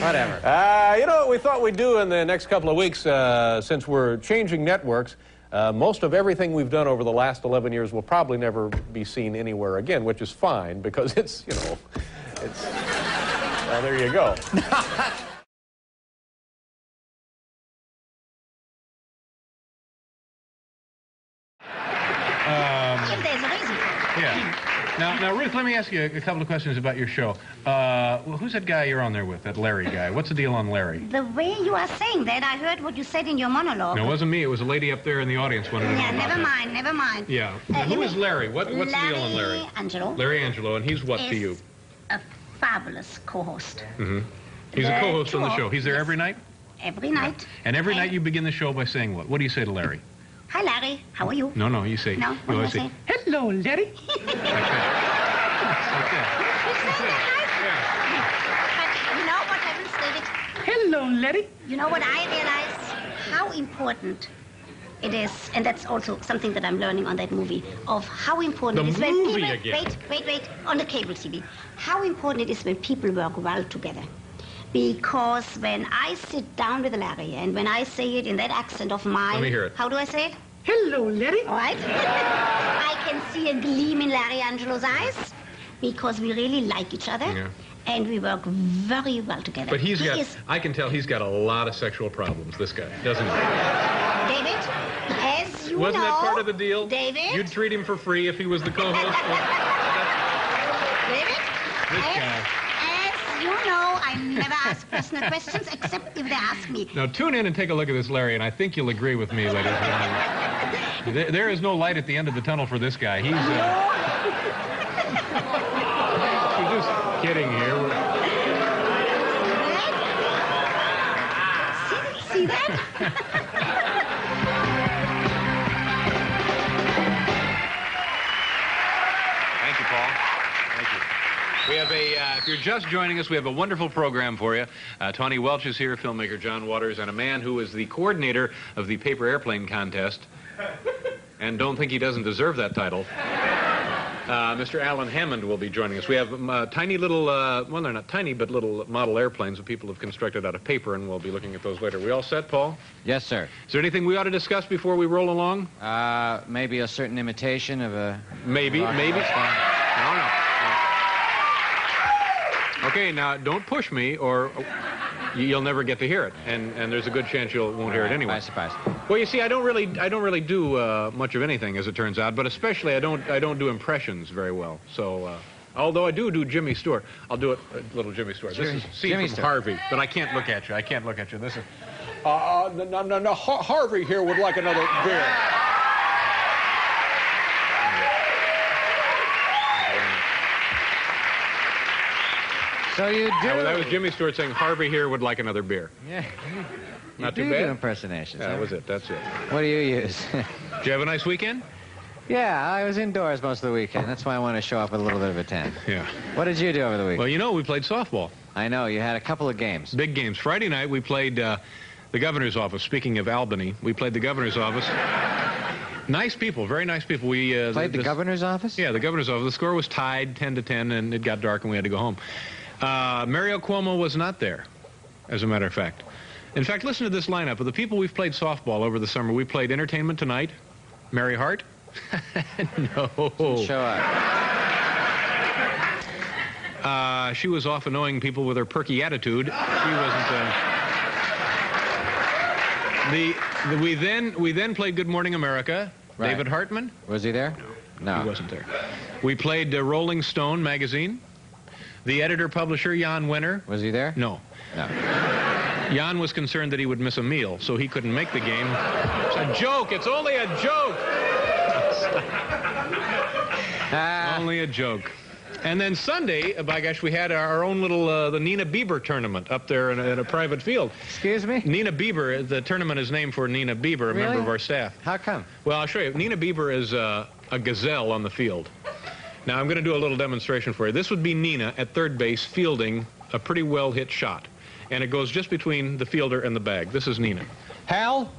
Whatever. You know what we thought we'd do in the next couple of weeks, since we're changing networks, most of everything we've done over the last 11 years will probably never be seen anywhere again, which is fine, because it's, you know, it's... Well, there you go. If there's a reason for it. Yeah. Now, Ruth, let me ask you a couple of questions about your show. Well, who's that guy you're on there with, that Larry guy? What's the deal on Larry? The way you are saying that, I heard what you said in your monologue. No, it wasn't me. It was a lady up there in the audience wanted to know Yeah, about never that. mind, never mind. Yeah. Who is Larry? What's the deal on Larry? Larry Angelo. Larry Angelo, and he's what to you? A fabulous co-host. Mm-hmm. He's a co-host on the show. He's there every night? Every night. And every night you begin the show by saying what? What do you say to Larry? Hi, Larry. How are you? No, you say... No, what do I say? Hello, Larry. Like that. Like that. But you know what happens, David? Hello, Larry. You know what I realize? How important it is, and that's also something that I'm learning on that movie, of how important it is when movie people... again. Wait, on the cable TV. How important it is when people work well together. Because when I sit down with Larry, and when I say it in that accent of mine... Let me hear it. How do I say it? Hello, Larry. All right. I can see a gleam in Larry Angelo's eyes, because we really like each other, Yeah. and we work very well together. But I can tell he's got a lot of sexual problems, this guy, doesn't he? David, as you Wasn't know... that part of the deal? David? You'd treat him for free if he was the co-host? David? This guy. As you know, I never ask personal questions except if they ask me. Now, tune in and take a look at this, Larry, and I think you'll agree with me, ladies and gentlemen. There is no light at the end of the tunnel for this guy. He's... We're just kidding here. See that? Thank you, Paul. Thank you. We have if you're just joining us, we have a wonderful program for you. Tawny Welch is here, filmmaker John Waters, and a man who is the coordinator of the paper airplane contest. And don't think he doesn't deserve that title. Mr. Alan Hammond will be joining us. We have tiny little, well, they're not tiny, but little model airplanes that people have constructed out of paper, and we'll be looking at those later. We all set, Paul? Yes, sir. Is there anything we ought to discuss before we roll along? Maybe a certain imitation of a... Maybe. No. Okay, now, don't push me, or you'll never get to hear it, and there's a good chance you won't hear it anyway. I suppose. Well, you see, I don't really do much of anything, as it turns out, but especially I don't do impressions very well. So, although I do Jimmy Stewart, I'll do it little Jimmy Stewart. Sure. This is scene Jimmy from Stewart. Harvey, but I can't look at you. I can't look at you. This is... No, Harvey here would like another beer. So you do... That was Jimmy Stewart saying, Harvey here would like another beer. Yeah. Not too do bad? do impersonations. Yeah, huh? that was it. That's it. What do you use? Did you have a nice weekend? Yeah, I was indoors most of the weekend. That's why I want to show up with a little bit of a tan. Yeah. What did you do over the weekend? Well, you know, we played softball. I know, you had a couple of games. Big games. Friday night, we played the governor's office. Speaking of Albany, we played the governor's office. Nice people, very nice people. We Played the governor's office? Yeah, the governor's office. The score was tied 10-10, and it got dark, and we had to go home. Mario Cuomo was not there, as a matter of fact. In fact, listen to this lineup. Of the people we've played softball over the summer, we played Entertainment Tonight, Mary Hart. No. Show up. She was off annoying people with her perky attitude. She wasn't... We then played Good Morning America. Right. David Hartman. Was he there? No. He wasn't there. We played Rolling Stone magazine. The editor-publisher, Jan Wenner. Was he there? No. No. Jan was concerned that he would miss a meal, so he couldn't make the game. It's a joke. It's only a joke. Only a joke. And then Sunday, by gosh, we had our own little, the Nina Bieber tournament up there in a private field. Excuse me? Nina Bieber, the tournament is named for Nina Bieber, a member of our staff. How come? Well, I'll show you. Nina Bieber is a gazelle on the field. Now, I'm going to do a little demonstration for you. This would be Nina at third base fielding a pretty well-hit shot. And it goes just between the fielder and the bag. This is Nina. Hal?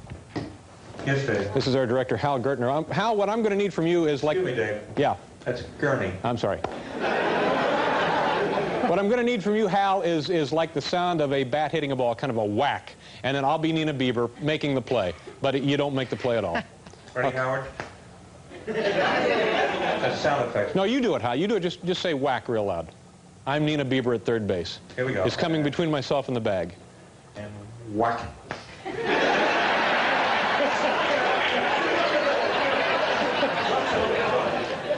Yes, Dave. This is our director, Hal Gertner. Hal, what I'm going to need from you is like... Excuse me, Dave. Yeah. That's Gurney. I'm sorry. What What I'm going to need from you, Hal, is like the sound of a bat hitting a ball, kind of a whack. And then I'll be Nina Bieber making the play. But you don't make the play at all. Ready, Howard? That's sound effects. No, you do it, Hal. You do it. Just say whack real loud. I'm Nina Bieber at third base. Here we go. It's coming between myself and the bag. And whack.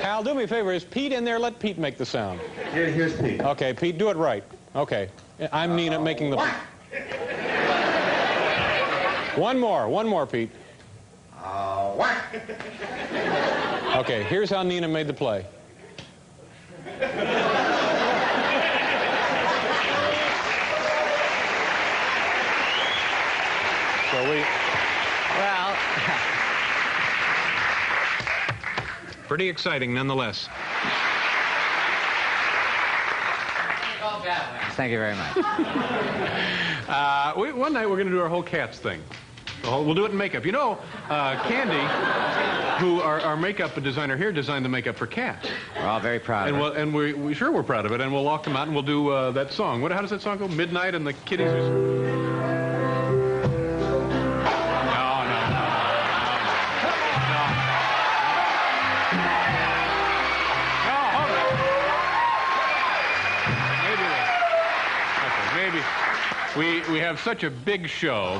Hal, do me a favor. Is Pete in there? Let Pete make the sound. Here's Pete. Okay, Pete, do it right. Okay. I'm Nina making the... One more, Pete. Whack. Okay, here's how Nina made the play. So we... Well, Pretty exciting, nonetheless. thank you very much. One night we're going to do our whole Cats thing. We'll do it in makeup. You know, Candy, who our makeup designer here, designed the makeup for Cats. We're all very proud of it. And we sure we're proud of it. And we'll walk them out and we'll do that song. How does that song go? Midnight and the Kitties. We have such a big show.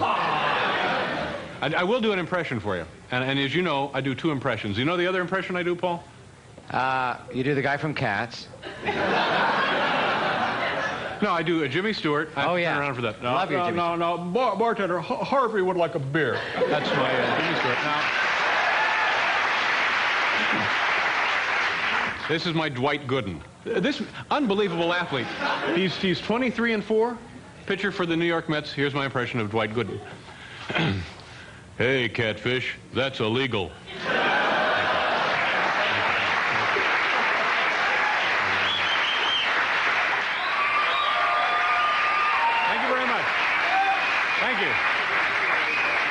I will do an impression for you. And as you know, I do 2 impressions. You know the other impression I do, Paul? You do the guy from Cats. No, I do Jimmy Stewart. Oh, yeah. Turn around for that. Love you, Jimmy Stewart. No, bartender, Harvey would like a beer. That's my Jimmy Stewart. Now, this is my Dwight Gooden. This unbelievable athlete. He's 23-4. Pitcher for the New York Mets. Here's my impression of Dwight Gooden. Hey, Catfish, that's illegal. Thank you very much. Thank you.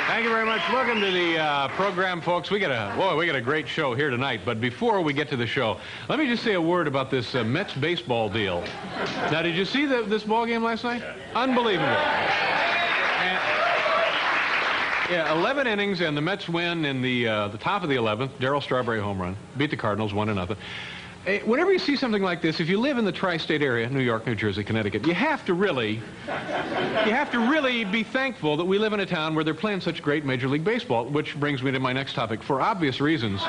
Thank you very much. Welcome to the program, folks. We got a great show here tonight. But before we get to the show, let me just say a word about this Mets baseball deal. Now, did you see this ball game last night? Unbelievable. Yeah, 11 innings, and the Mets win in the top of the 11th. Darryl Strawberry home run. Beat the Cardinals 1-0. Whenever you see something like this, if you live in the tri-state area, New York, New Jersey, Connecticut, you have to really be thankful that we live in a town where they're playing such great Major League Baseball, which brings me to my next topic. For obvious reasons,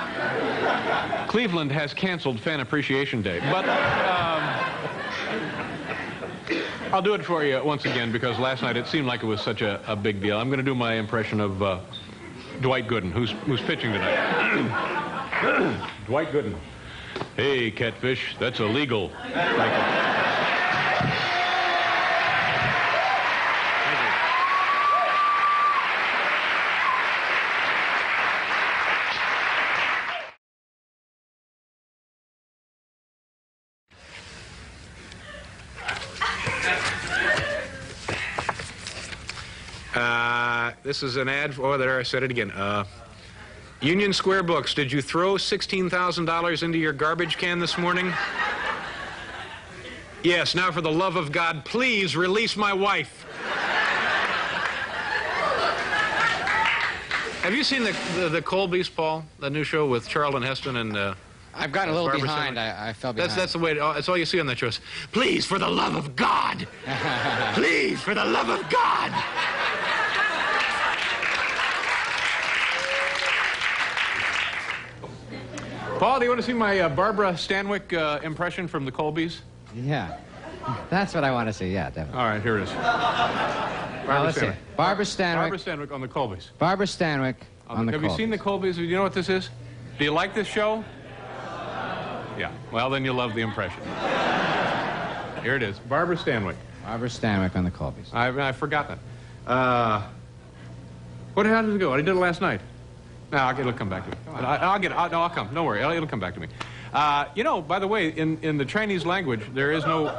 Cleveland has canceled Fan Appreciation Day. But I'll do it for you once again because last night it seemed like it was such a big deal. I'm going to do my impression of Dwight Gooden, who's pitching tonight. Dwight Gooden. Hey, Catfish, that's illegal. Thank you. Thank you. This is an ad. Oh, there, I said it again. Union Square Books, did you throw $16,000 into your garbage can this morning? Yes, now for the love of God, please release my wife. Have you seen the Colbys, Paul? The new show with Charlton Heston and I've gotten a little Barbara behind. I fell behind. That's the way. That's all you see on that show. Please, for the love of God. Please, for the love of God. Paul, do you want to see my Barbara Stanwyck impression from the Colbys? Yeah. That's what I want to see. Yeah, definitely. All right, here it is. Let's see. Barbara Stanwyck. Barbara Stanwyck on the Colbys. Barbara Stanwyck on the Colbys. Have you seen the Colbys? Do you know what this is? Do you like this show? Yeah. Well, then you'll love the impression. Here it is. Barbara Stanwyck. Barbara Stanwyck on the Colbys. I forgot that. How did it go? I did it last night. No, it'll come back to me. I'll come. Don't worry. It'll come back to me. You know, by the way, in the Chinese language, there is no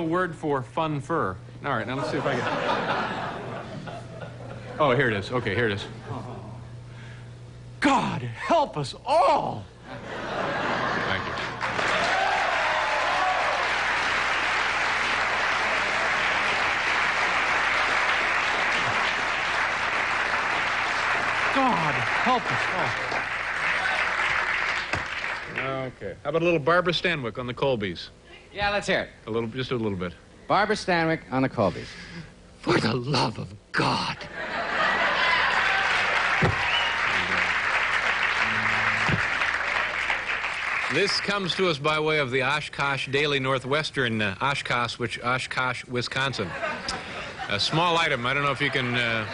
word for fun fur. All right, now let's see if I can. Oh, here it is. Okay, here it is. God help us all. Thank you. help us. Oh. Okay. How about a little Barbara Stanwyck on the Colbys? Yeah, let's hear it. Just a little bit. Barbara Stanwyck on the Colbys. For the love of God. This comes to us by way of the Oshkosh Daily Northwestern, Oshkosh, Wisconsin. A small item, I don't know if you can...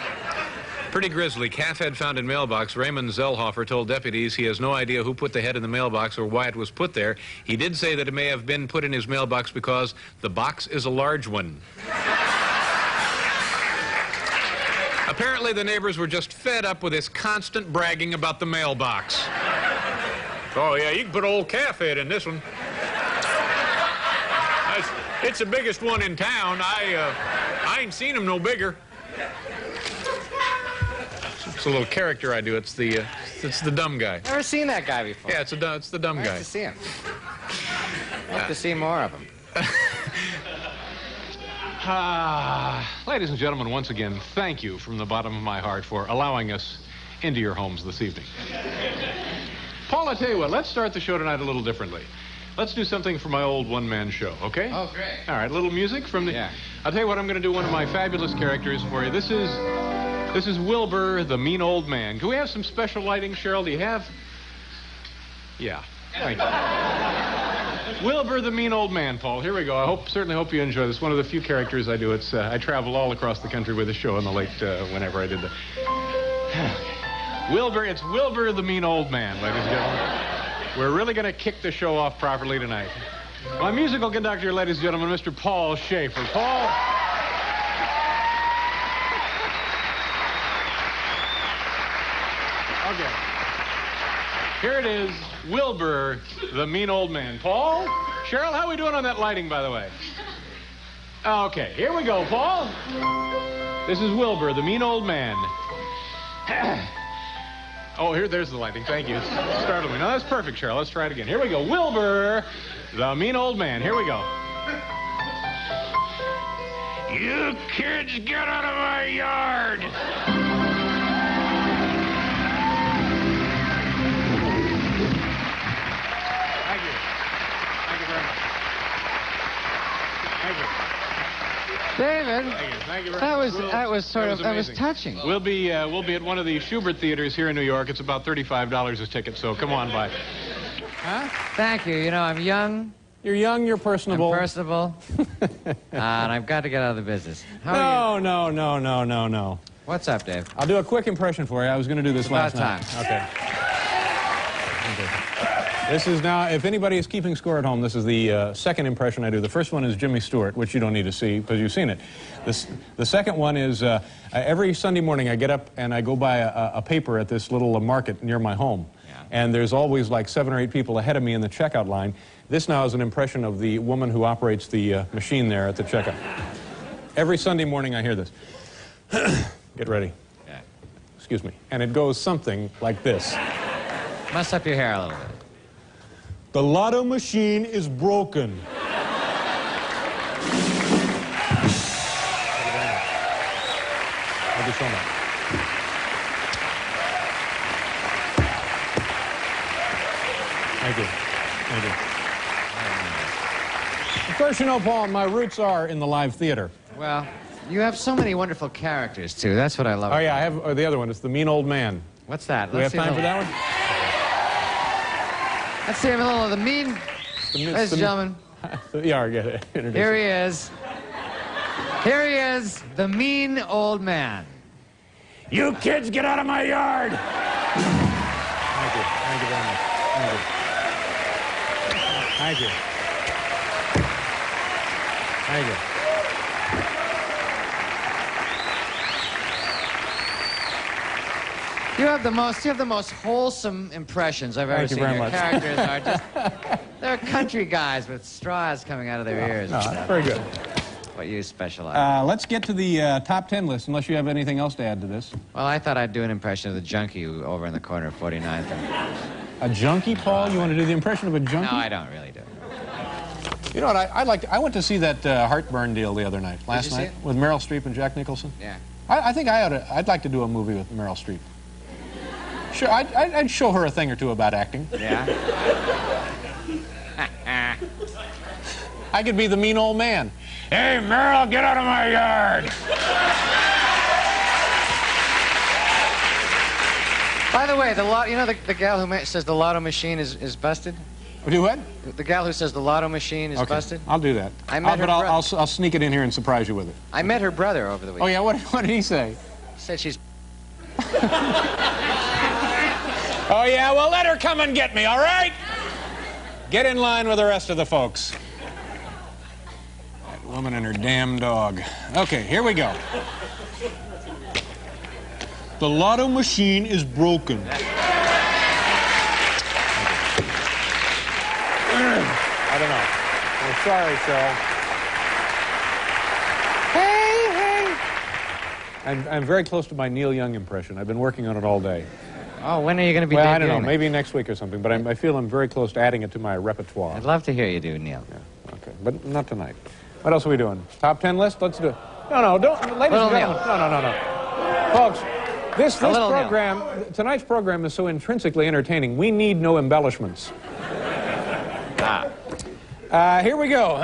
Pretty grisly. Calf head found in mailbox. Raymond Zellhofer told deputies he has no idea who put the head in the mailbox or why it was put there. He did say that it may have been put in his mailbox because the box is a large one. Apparently the neighbors were just fed up with his constant bragging about the mailbox. Oh, yeah, you can put old calf head in this one. It's the biggest one in town. I ain't seen him no bigger. It's a little character I do. It's the dumb guy. Never seen that guy before. Yeah, it's the dumb guy. Nice to see him. I'd like to see more of him. Ladies and gentlemen, once again, thank you from the bottom of my heart for allowing us into your homes this evening. Paul, I tell you what, let's start the show tonight a little differently. Let's do something for my old one-man show, okay? Oh, great. All right, a little music from the... Yeah. I'll tell you what, I'm going to do one of my fabulous characters for you. This is Wilbur, the mean old man. Can we have some special lighting, Cheryl? Do you have? Yeah. Thank you. Wilbur, the mean old man, Paul. Here we go. I certainly hope you enjoy this. One of the few characters I do. I travel all across the country with the show in the late, whenever I did the... Wilbur, it's Wilbur, the mean old man, ladies and gentlemen. We're really going to kick the show off properly tonight. My musical conductor, ladies and gentlemen, Mr. Paul Schaefer. Paul... Okay. Here it is, Wilbur, the mean old man. Paul? Cheryl, how are we doing on that lighting, by the way? Okay, here we go, Paul. This is Wilbur, the mean old man. Oh, there's the lighting. Thank you. It startled me. No, that's perfect, Cheryl. Let's try it again. Here we go. Wilbur, the mean old man. Here we go. You kids, get out of my yard! Thank you. Thank you very much. Thank you. David, Thank you very much. that was touching. We'll be at one of the Schubert theaters here in New York. It's about $35 a ticket, so come on by. Huh? Thank you. You know, I'm young. You're young, you're personable. I'm personable. And I've got to get out of the business. How are you? No. What's up, Dave? I'll do a quick impression for you. I was going to do this last about night. time. Okay. This is now, if anybody is keeping score at home, this is the second impression I do. The first one is Jimmy Stewart, which you don't need to see because you've seen it. The second one is every Sunday morning I get up and I go buy a paper at this little market near my home. Yeah. And there's always like 7 or 8 people ahead of me in the checkout line. This now is an impression of the woman who operates the machine there at the checkout. Every Sunday morning I hear this. Get ready. Yeah. Excuse me. And it goes something like this. Muss up your hair a little bit. The lotto machine is broken. Thank you so much. Thank you. Thank you. Of course, you know, Paul, my roots are in the live theater. Well, you have so many wonderful characters, too. That's what I love. Oh, yeah, I have the other one. It's the mean old man. What's that? Do we have time for that one? Let's see a little of the mean... Ladies and gentlemen. Yeah, I get it. Here he is. Here he is, the mean old man. You kids, get out of my yard! Thank you. Thank you very much. Thank you. Thank you. Thank you. You have the most wholesome impressions I've ever seen. Thank you very Your much. characters are just, they're country guys with straws coming out of their ears. No, and that's stuff. very good. What you specialize. Let's get to the top 10 list, unless you have anything else to add to this. Well, I thought I'd do an impression of the junkie over in the corner of 49th. And... A junkie, Paul? You want to do the impression of a junkie? No, I don't really do. You know what? I went to see that Heartburn deal the other night, last you see night, it? with Meryl Streep and Jack Nicholson. Yeah. I think I'd like to do a movie with Meryl Streep. Sure, I'd show her a thing or two about acting. Yeah? I could be the mean old man. Hey, Merrill, get out of my yard. By the way, the gal who says the lotto machine is busted? Do what? The gal who says the lotto machine is busted? I'll do that. I met her but I'll bro- I'll sneak it in here and surprise you with it. I met her brother over the Oh, weekend. yeah? What did he say? He said she's... Oh, yeah? Well, let her come and get me, all right? Get in line with the rest of the folks. That woman and her damn dog. Okay, here we go. The lotto machine is broken. I don't know. I'm sorry, Cheryl. Hey. I'm very close to my Neil Young impression. I've been working on it all day. Oh, when are you going to be Well, I don't know. debuting it? Maybe next week or something. But I feel I'm very close to adding it to my repertoire. I'd love to hear you do, Neil. Yeah, okay. But not tonight. What else are we doing? Top 10 list? Let's do it. No, don't. Ladies Little and gentlemen. No. Folks, this little program, tonight's program is so intrinsically entertaining. We need no embellishments. Here we go.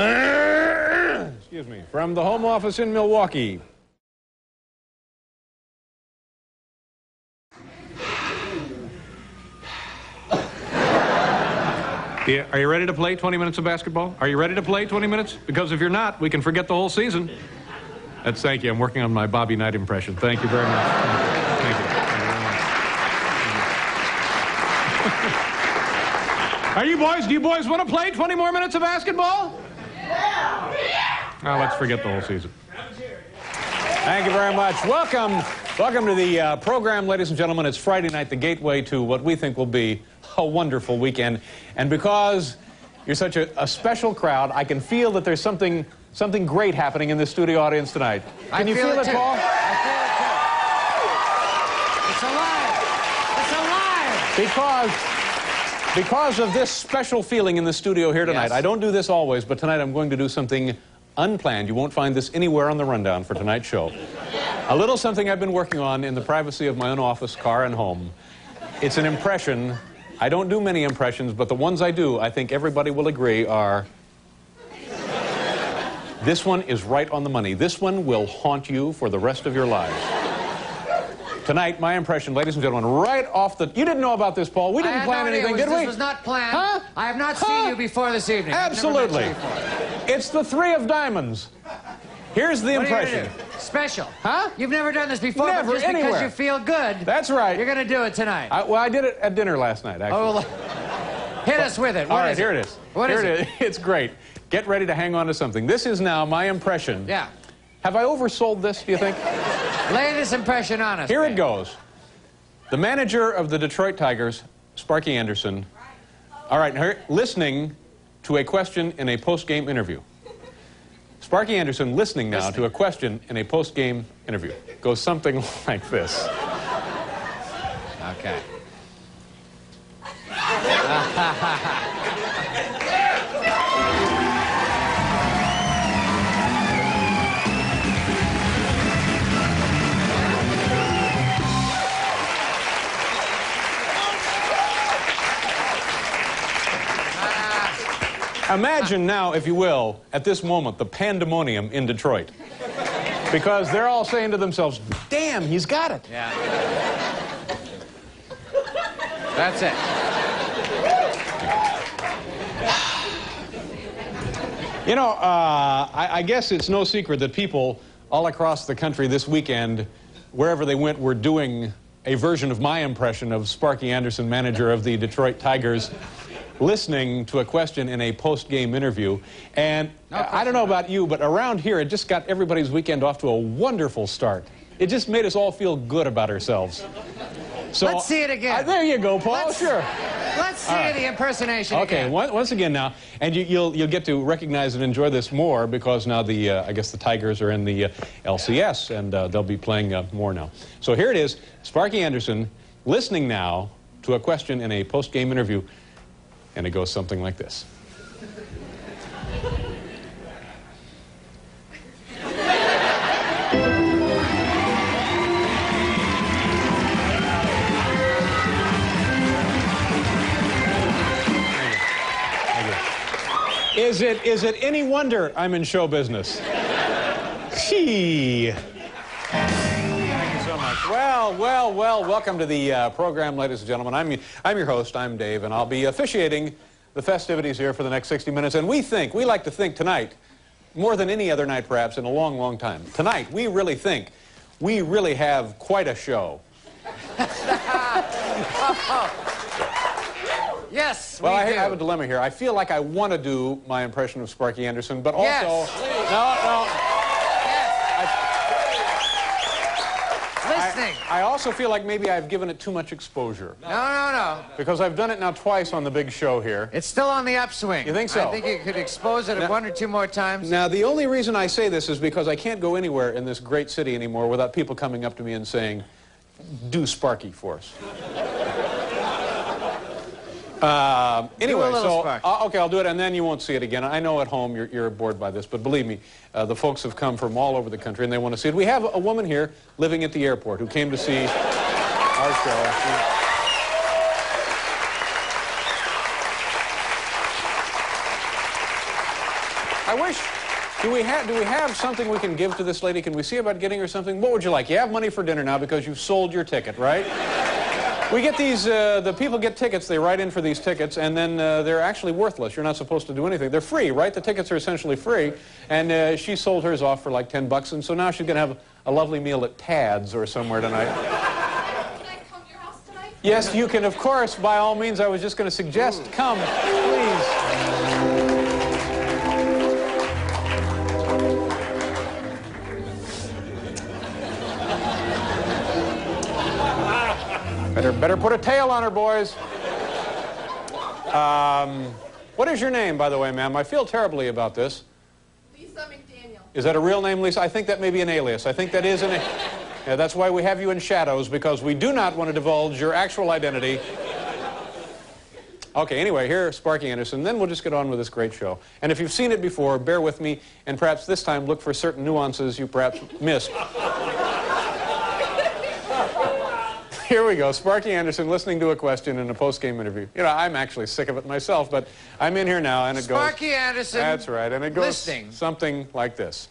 Excuse me. From the home office in Milwaukee. Yeah, are you ready to play 20 minutes of basketball? Are you ready to play 20 minutes? Because if you're not, we can forget the whole season. Thank you. I'm working on my Bobby Knight impression. Thank you very much. Thank you. Do you boys want to play 20 more minutes of basketball? Now let's forget the whole season. Thank you very much. Welcome to the program, ladies and gentlemen. It's Friday night, the gateway to what we think will be a wonderful weekend. And because you're such a special crowd, I can feel that there's something great happening in the studio audience tonight. Can you feel it, too. Paul? I feel it, too. It's alive. It's alive. Because of this special feeling in the studio here tonight. Yes. I don't do this always, but tonight I'm going to do something unplanned. You won't find this anywhere on the rundown for tonight's show. A little something I've been working on in the privacy of my own office, car, and home. It's an impression. I don't do many impressions, but the ones I do, I think everybody will agree are... This one is right on the money. This one will haunt you for the rest of your lives. Tonight, my impression, ladies and gentlemen, right off the... You didn't know about this, Paul. We didn't plan anything, did we? This was not planned. Huh? I have not seen you before this evening. Absolutely. I've never met you before. It's the three of diamonds. Here's the What are you impression. gonna do? Special. Huh? You've never done this before, Never, but just anywhere. because you feel good, That's right. you're going to do it tonight. Well, I did it at dinner last night, actually. Oh, well, hit us with it. All What right, is here it is. What here is it is. It's great. Get ready to hang on to something. This is now my impression. Yeah. Have I oversold this, do you think? Lay this impression on us. Here it babe. goes. The manager of the Detroit Tigers, Sparky Anderson, all right, listening to a question in a post-game interview. Sparky Anderson listening now to a question in a post-game interview. Goes something like this. Okay. Imagine now, if you will, at this moment, the pandemonium in Detroit. Because they're all saying to themselves, damn, he's got it. Yeah. That's it. You know, I guess it's no secret that people all across the country this weekend, wherever they went, were doing a version of my impression of Sparky Anderson, manager of the Detroit Tigers, listening to a question in a post-game interview. And I don't know about you, but around here, it just got everybody's weekend off to a wonderful start. It just made us all feel good about ourselves. So, Let's see it again. There you go, Paul. Sure. Let's see the impersonation Okay, again. once again now, and you'll get to recognize and enjoy this more because now I guess the Tigers are in the LCS and they'll be playing more now. So here it is, Sparky Anderson listening now to a question in a post-game interview, and it goes something like this. Is it any wonder I'm in show business? Gee. Thank you so much. Well, welcome to the program, ladies and gentlemen. I'm your host, I'm Dave, and I'll be officiating the festivities here for the next 60 minutes. And we like to think tonight, more than any other night perhaps in a long, long time. Tonight, we really think we really have quite a show. Yes, Well, I do. have a dilemma here. I feel like I want to do my impression of Sparky Anderson, but also... Yes, please. No. Yes. Listening. I also feel like maybe I've given it too much exposure. No. Because I've done it now twice on the big show here. It's still on the upswing. You think so? I think you could expose it one or two more times. Now, the only reason I say this is because I can't go anywhere in this great city anymore without people coming up to me and saying, do Sparky for us. Anyway, okay, I'll do it, and then you won't see it again. I know at home you're bored by this, but believe me, the folks have come from all over the country, and they want to see it. We have a woman here living at the airport who came to see our show. I wish... Do we have something we can give to this lady? Can we see about getting her something? What would you like? You have money for dinner now because you've sold your ticket, right? We get these, the people get tickets, they write in for these tickets, and then they're actually worthless. You're not supposed to do anything. They're free, right? The tickets are essentially free. And she sold hers off for like $10, and so now she's going to have a lovely meal at Tad's or somewhere tonight. Can I come to your house tonight? Yes, you can, of course. By all means, I was just going to suggest, come, please. Better put a tail on her, boys. What is your name, by the way, ma'am? I feel terribly about this. Lisa McDaniel. Is that a real name, Lisa? I think that may be an alias. I think that is yeah, that's why we have you in shadows, because we do not want to divulge your actual identity. Okay, anyway, here's Sparky Anderson. Then we'll just get on with this great show. And if you've seen it before, bear with me, and perhaps this time look for certain nuances you perhaps missed. Here we go, Sparky Anderson listening to a question in a post-game interview. You know, I'm actually sick of it myself, but I'm in here now, and it goes... Sparky Anderson. That's right, and it goes listening. Something like this.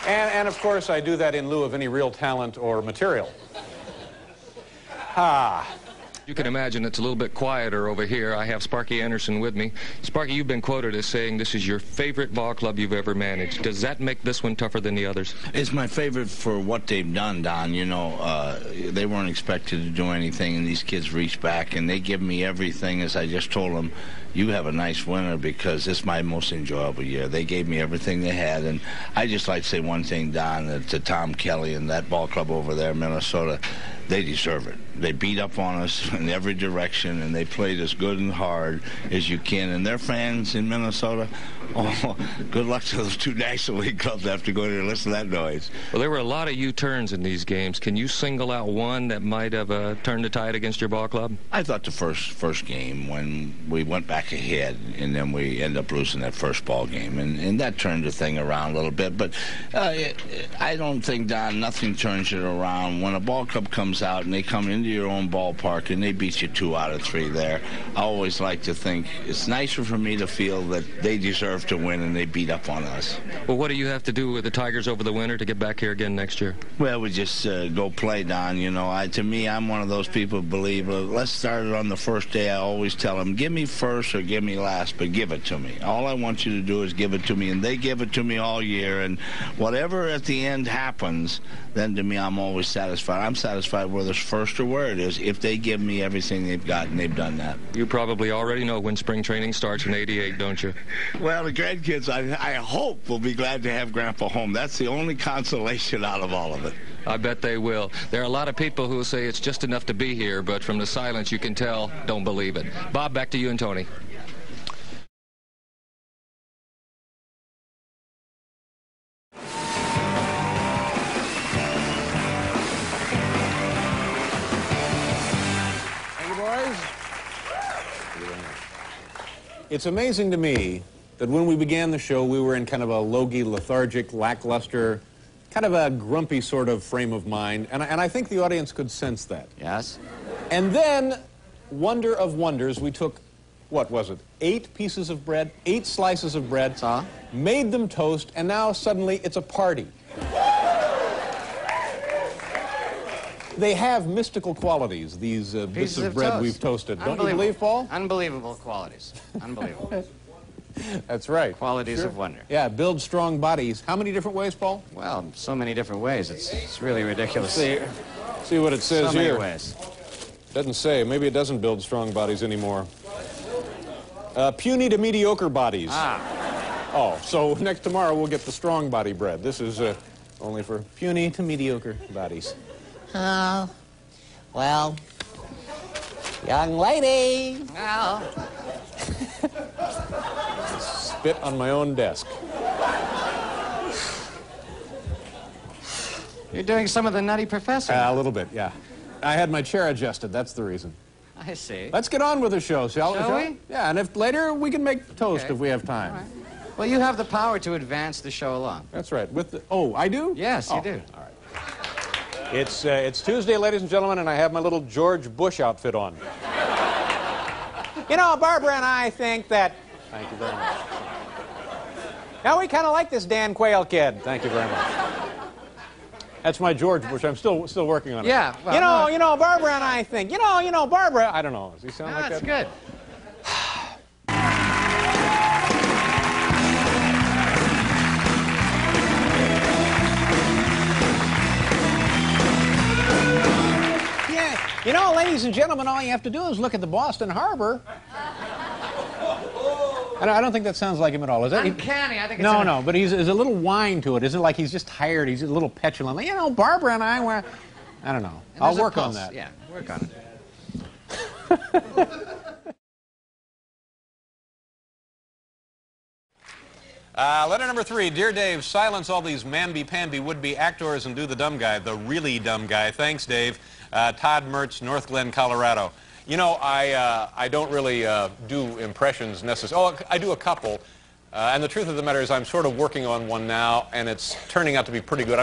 And of course, I do that in lieu of any real talent or material. You can imagine it's a little bit quieter over here. I have Sparky Anderson with me. Sparky, you've been quoted as saying this is your favorite ball club you've ever managed. Does that make this one tougher than the others? It's my favorite for what they've done, Don. You know, they weren't expected to do anything, and these kids reached back, and they give me everything. As I just told them, you have a nice winter because it's my most enjoyable year. They gave me everything they had, and I just like to say one thing, Don, to Tom Kelly and that ball club over there in Minnesota. They deserve it. They beat up on us in every direction, and they played as good and hard as you can. And their fans in Minnesota, oh, good luck to those two National League clubs after going there and listen to that noise. Well, there were a lot of U-turns in these games. Can you single out one that might have turned the tide against your ball club? I thought the first game when we went back ahead, and then we ended up losing that first ball game, and that turned the thing around a little bit. But I don't think, Don, nothing turns it around. When a ball club comes out and they come into your own ballpark and they beat you 2 out of 3 there, I always like to think it's nicer for me to feel that they deserve to win and they beat up on us. Well, what do you have to do with the Tigers over the winter to get back here again next year? Well, we just go play, Don. You know, to me, I'm one of those people who believe, let's start it on the first day. I always tell them, give me first or give me last, but give it to me. All I want you to do is give it to me, and they give it to me all year, and whatever at the end happens, then to me, I'm always satisfied. I'm satisfied whether it's first or where it is, if they give me everything they've got, and they've done that. You probably already know when spring training starts in '88, don't you? Well, the grandkids, I hope, will be glad to have Grandpa home. That's the only consolation out of all of it. I bet they will. There are a lot of people who say it's just enough to be here, but from the silence you can tell, don't believe it. Bob, back to you and Tony. It's amazing to me that when we began the show, we were in kind of a logy, lethargic, lackluster, kind of a grumpy sort of frame of mind, and I think the audience could sense that. Yes? And then, wonder of wonders, we took, what was it, 8 pieces of bread, 8 slices of bread, made them toast, and now suddenly it's a party. They have mystical qualities, these bits of bread we've toasted. Don't you believe, Paul? Unbelievable qualities. Unbelievable. That's right. Qualities of wonder. Yeah, build strong bodies. How many different ways, Paul? Well, so many different ways. It's really ridiculous. See what it says so here. many ways. Doesn't say. Maybe it doesn't build strong bodies anymore. Puny to mediocre bodies. Oh, so next tomorrow we'll get the strong body bread. This is only for puny to mediocre bodies. Well, young lady. Well. Spit on my own desk. You're doing some of the Nutty Professor. A little bit, yeah. I had my chair adjusted. That's the reason. I see. Let's get on with the show, shall we? Yeah, and if later we can make toast if we have time. All right. Well, you have the power to advance the show along. That's right. With the, oh, I do? Yes, you do. All right. It's Tuesday, ladies and gentlemen, and I have my little George Bush outfit on. You know, Barbara and I think that... Thank you very much. Now, we kind of like this Dan Quayle kid. Thank you very much. That's my George Bush. I'm still working on it. Yeah. Well, you know, Barbara and I think, you know, Barbara... I don't know. Does he sound like that's that? good. You know, ladies and gentlemen, all you have to do is look at the Boston Harbor. I don't think that sounds like him at all, is it? Uncanny. I think it's... No, but there's a little whine to it. Isn't it like he's just tired? He's a little petulant. You know, Barbara and I were... I don't know. I'll work on that. Yeah, work on it. Letter number 3. Dear Dave, silence all these mamby-pamby would-be actors and do the dumb guy, the really dumb guy. Thanks, Dave. Todd Mertz, North Glen, Colorado. You know, I don't really do impressions necessarily. Oh, I do a couple. And the truth of the matter is I'm sort of working on one now, and it's turning out to be pretty good.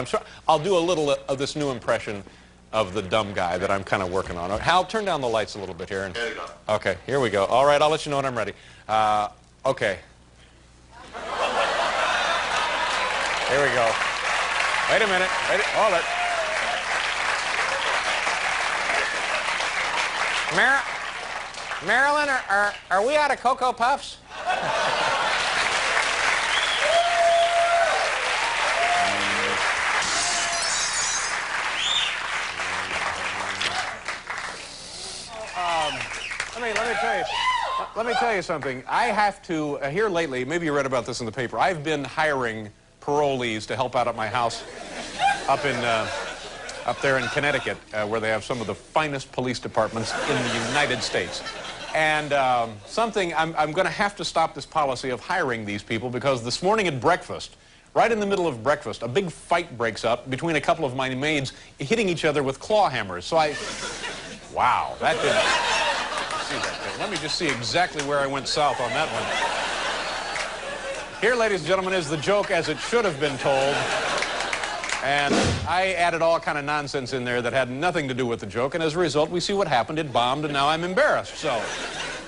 I'll do a little of this new impression of the dumb guy that I'm kind of working on. Hal, turn down the lights a little bit here. Okay, here we go. All right, I'll let you know when I'm ready. Okay. Here we go. Wait a minute. Hold it. Marilyn, are we out of Cocoa Puffs? Let me tell you something. I have to, here lately, maybe you read about this in the paper, I've been hiring parolees to help out at my house up there in Connecticut, where they have some of the finest police departments in the United States. And I'm going to have to stop this policy of hiring these people because this morning at breakfast, right in the middle of breakfast, a big fight breaks up between a couple of my maids hitting each other with claw hammers. So wow, that didn't see that thing. Let me just see exactly where I went south on that one. Here, ladies and gentlemen, is the joke as it should have been told. And I added all kind of nonsense in there that had nothing to do with the joke, and as a result, we see what happened. It bombed, and now I'm embarrassed. So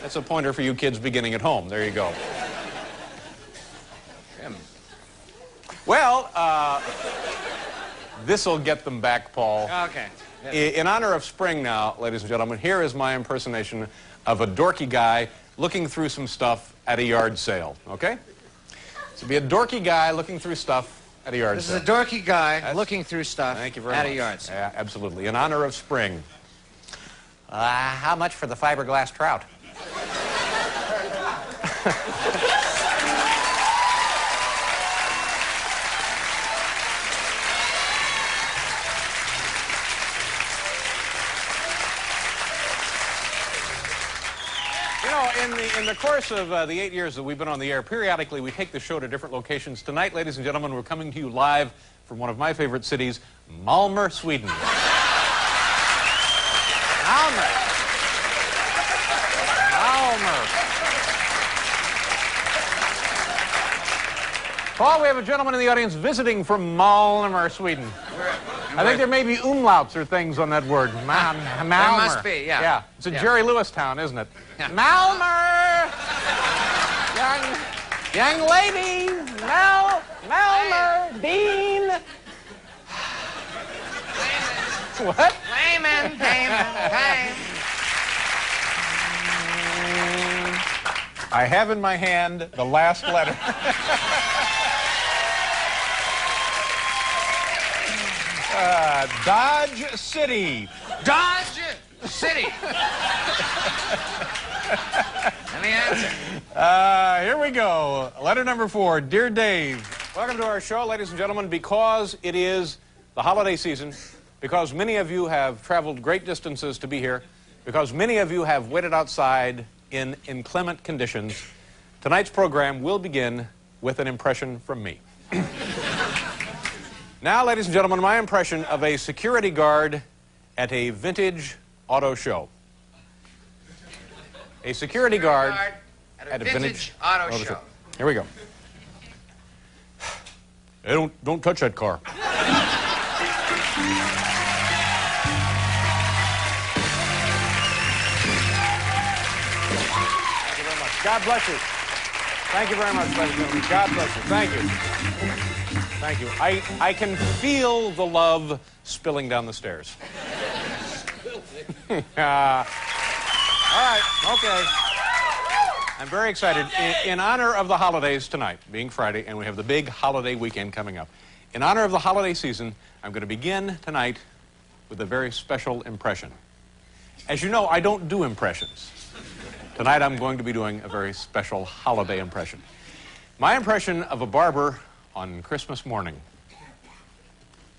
that's a pointer for you kids beginning at home. There you go. Well, this'll get them back, Paul. Okay. In honor of spring now, ladies and gentlemen, here is my impersonation of a dorky guy looking through some stuff at a yard sale, okay? So be a dorky guy looking through stuff at a yard sale. This is a dorky guy looking through stuff Thank you very at much. a yard sale. Yeah, absolutely. In honor of spring. How much for the fiberglass trout? You know, in the course of the 8 years that we've been on the air, periodically we take the show to different locations. Tonight, ladies and gentlemen, we're coming to you live from one of my favorite cities, Malmö, Sweden. Malmö. Paul, we have a gentleman in the audience visiting from Malmö, Sweden. I think there may be umlauts or things on that word. Malmö. There must be, yeah. Yeah. It's a Jerry Lewis town, isn't it? Yeah. Malmö! Young lady! Malmö! Dean! What? Layman, I have in my hand the last letter. Dodge City. Dodge City. Any answer? Here we go. Letter number 4. Dear Dave, welcome to our show, ladies and gentlemen. Because it is the holiday season, because many of you have traveled great distances to be here, because many of you have waited outside in inclement conditions, tonight's program will begin with an impression from me. Now, ladies and gentlemen, my impression of a security guard at a vintage auto show. A security guard at a vintage auto show. Here we go. Hey, don't touch that car. Thank you very much. God bless you. Thank you very much, ladies and gentlemen. God bless you. Thank you. Thank you. I can feel the love spilling down the stairs. All right, okay. I'm very excited. In honor of the holidays tonight, being Friday, and we have the big holiday weekend coming up. In honor of the holiday season, I'm going to begin tonight with a very special impression. As you know, I don't do impressions. Tonight I'm going to be doing a very special holiday impression. My impression of a barber on Christmas morning.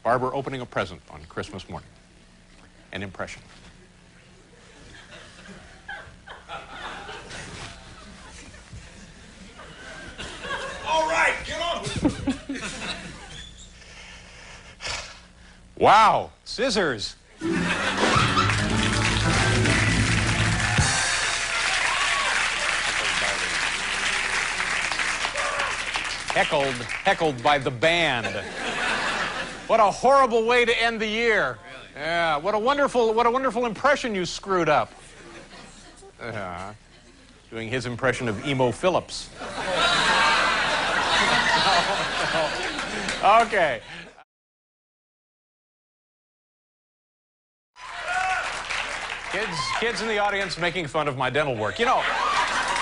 Barber opening a present on Christmas morning. An impression. All right, get on. Wow, scissors. Heckled by the band. What a horrible way to end the year. Really? Yeah, what a wonderful impression you screwed up. Doing his impression of Emo Phillips. No. Okay. Kids in the audience making fun of my dental work. You know,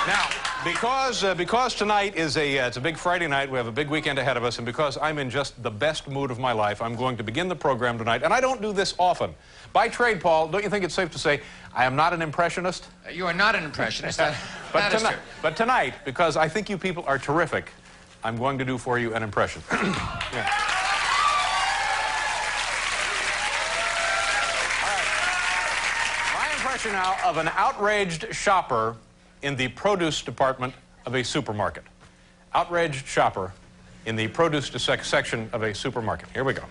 now, because tonight is it's a big Friday night, we have a big weekend ahead of us, and because I'm in just the best mood of my life, I'm going to begin the program tonight, and I don't do this often. By trade, Paul, don't you think it's safe to say I am not an impressionist? You are not an impressionist. But tonight, because I think you people are terrific, I'm going to do for you an impression. Yeah. Now of an outraged shopper in the produce department of a supermarket. Outraged shopper in the produce section of a supermarket. Here we go.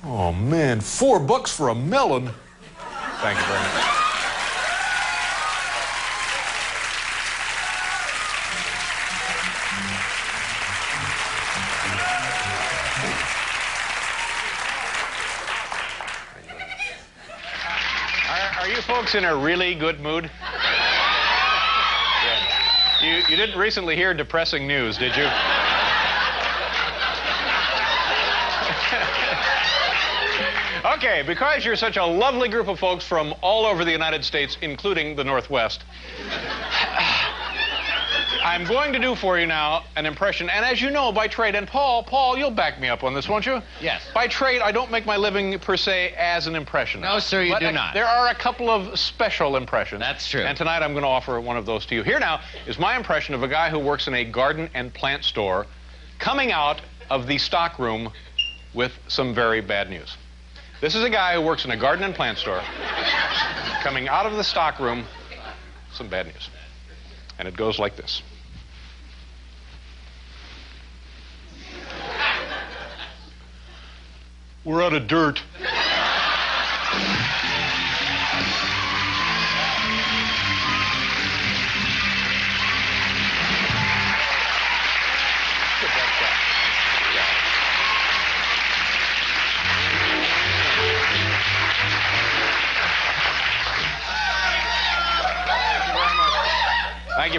Oh man, $4 for a melon. Thank you very much. Are you folks in a really good mood? Yeah. You didn't recently hear depressing news, did you? Okay, because you're such a lovely group of folks from all over the United States, including the Northwest, I'm going to do for you now an impression, and as you know, by trade, and Paul, you'll back me up on this, won't you? Yes. By trade, I don't make my living, per se, as an impressionist. No, sir, you do not. There are a couple of special impressions. That's true. And tonight I'm going to offer one of those to you. Here now is my impression of a guy who works in a garden and plant store coming out of the stockroom with some very bad news. This is a guy who works in a garden and plant store coming out of the stockroom, some bad news. And it goes like this. We're out of dirt.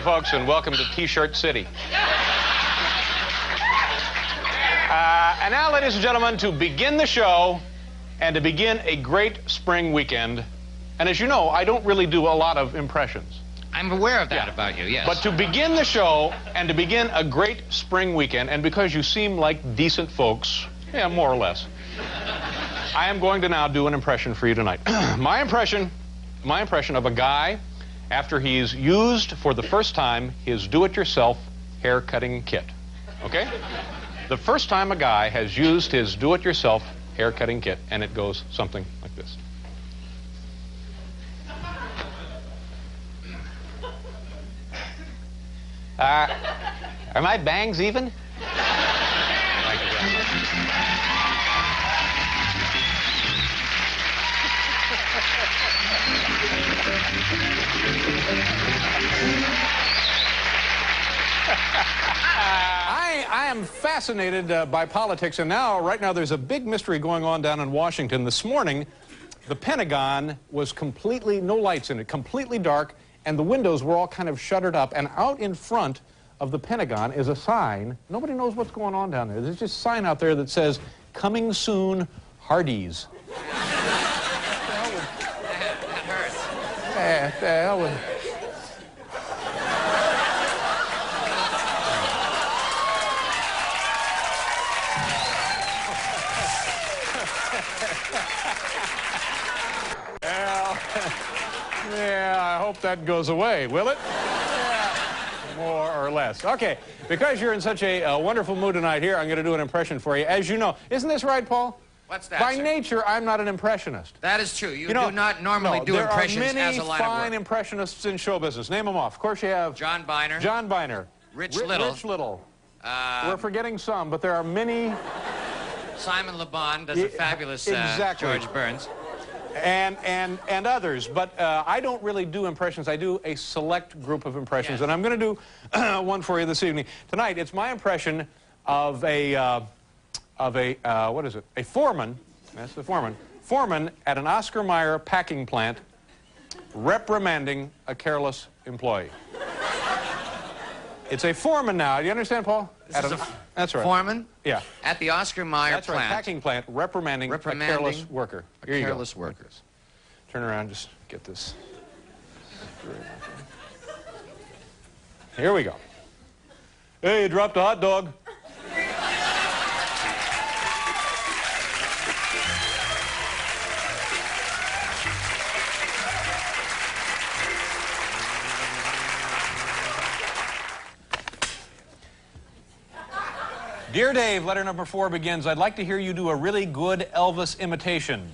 folks, and welcome to T-Shirt City. And now, ladies and gentlemen, to begin the show and to begin a great spring weekend, and as you know, I don't really do a lot of impressions. I'm aware of that about you, yes. But to begin the show and to begin a great spring weekend, and because you seem like decent folks, yeah, more or less, I am going to now do an impression for you tonight. My impression of a guy after he's used for the first time his do-it-yourself hair cutting kit. Okay? The first time a guy has used his do-it-yourself hair cutting kit, and it goes something like this. Are my bangs even? Thank you very much. I am fascinated by politics, and right now there's a big mystery going on down in Washington. This morning, the Pentagon was completely, no lights in it, completely dark, and the windows were all kind of shuttered up, and out in front of the Pentagon is a sign. Nobody knows what's going on down there. There's just a sign out there that says, "Coming soon, Hardee's." That hurts. The hell with... Yeah, I hope that goes away, will it? Yeah, more or less. Okay, because you're in such a wonderful mood tonight here, I'm going to do an impression for you. As you know, isn't this right, Paul? What's that, By sir? nature, I'm not an impressionist. That is true. You do not normally do impressions as a line of work. There are many fine impressionists in show business. Name them off. Of course, you have... John Biner. John Biner. Rich Little. Rich Little. We're forgetting some, but there are many... Simon Le Bon does a fabulous George Burns. And others, but I don't really do impressions. I do a select group of impressions, yes. And I'm going to do one for you this evening. Tonight, it's my impression of what is it? A foreman. That's the foreman. Foreman at an Oscar Mayer packing plant, reprimanding a careless employee. It's a foreman now. Do you understand, Paul? That's right. Foreman? Yeah. At the Oscar Mayer plant. That's right, packing plant, reprimanding a careless worker. Here you go. Careless worker. Turn around, just get this. Here we go. Hey, you dropped a hot dog. Dear Dave, letter number 4 begins, I'd like to hear you do a really good Elvis imitation.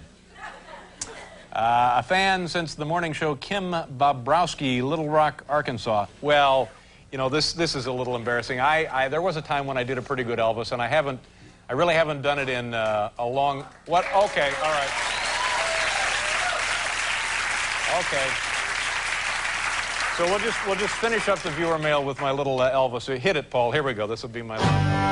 A fan since the morning show, Kim Bobrowski, Little Rock, Arkansas. Well, you know, this is a little embarrassing. There was a time when I did a pretty good Elvis, and I really haven't done it in a long... What? Okay, all right. Okay. So we'll just finish up the viewer mail with my little Elvis. Hit it, Paul. Here we go. This will be my little...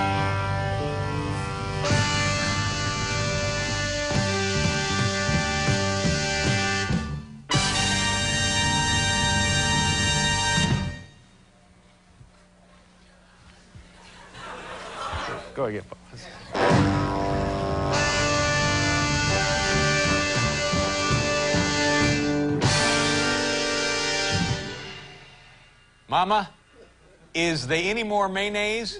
Go again, Paul. Mama, is there any more mayonnaise?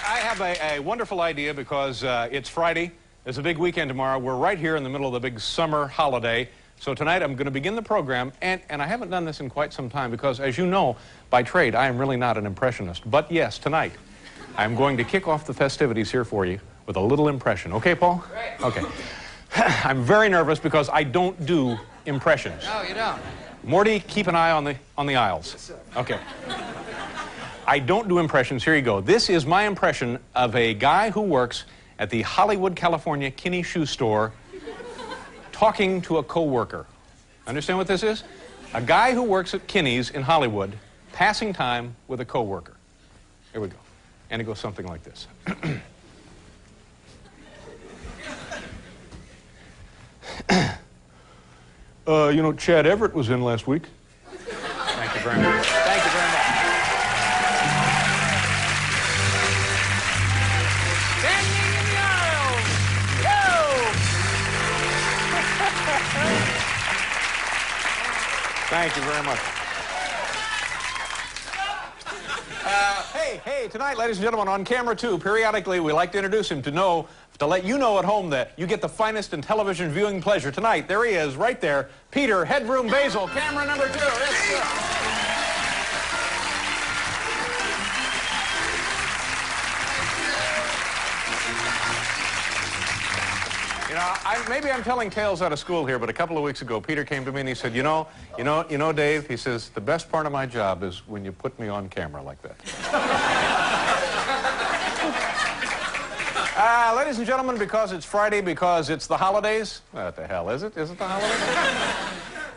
I have a wonderful idea because it's Friday. There's a big weekend tomorrow. We're right here in the middle of the big summer holiday. So tonight I'm going to begin the program, and I haven't done this in quite some time because, as you know, by trade, I am really not an impressionist. But yes, tonight I'm going to kick off the festivities here for you with a little impression. Okay, Paul? Great. Okay. I'm very nervous because I don't do impressions. No, you don't. Morty, keep an eye on the aisles. Okay. I don't do impressions. Here you go. This is my impression of a guy who works at the Hollywood, California Kinney Shoe Store talking to a co-worker. Understand what this is? A guy who works at Kinney's in Hollywood, passing time with a coworker. Here we go. And it goes something like this. You know, Chad Everett was in last week. Thank you very much. Thank you very much. Standing in the aisle. Yo! Thank you very much. Hey, tonight, ladies and gentlemen, on camera 2, periodically we like to introduce him to let you know at home that you get the finest in television viewing pleasure. Tonight, there he is, right there, Peter Headroom Basil, camera number 2. You know, maybe I'm telling tales out of school here, but a couple of weeks ago, Peter came to me and he said, you know, Dave, he says, the best part of my job is when you put me on camera like that. Ladies and gentlemen, because it's Friday, because it's the holidays. What the hell is it? Is it the holidays?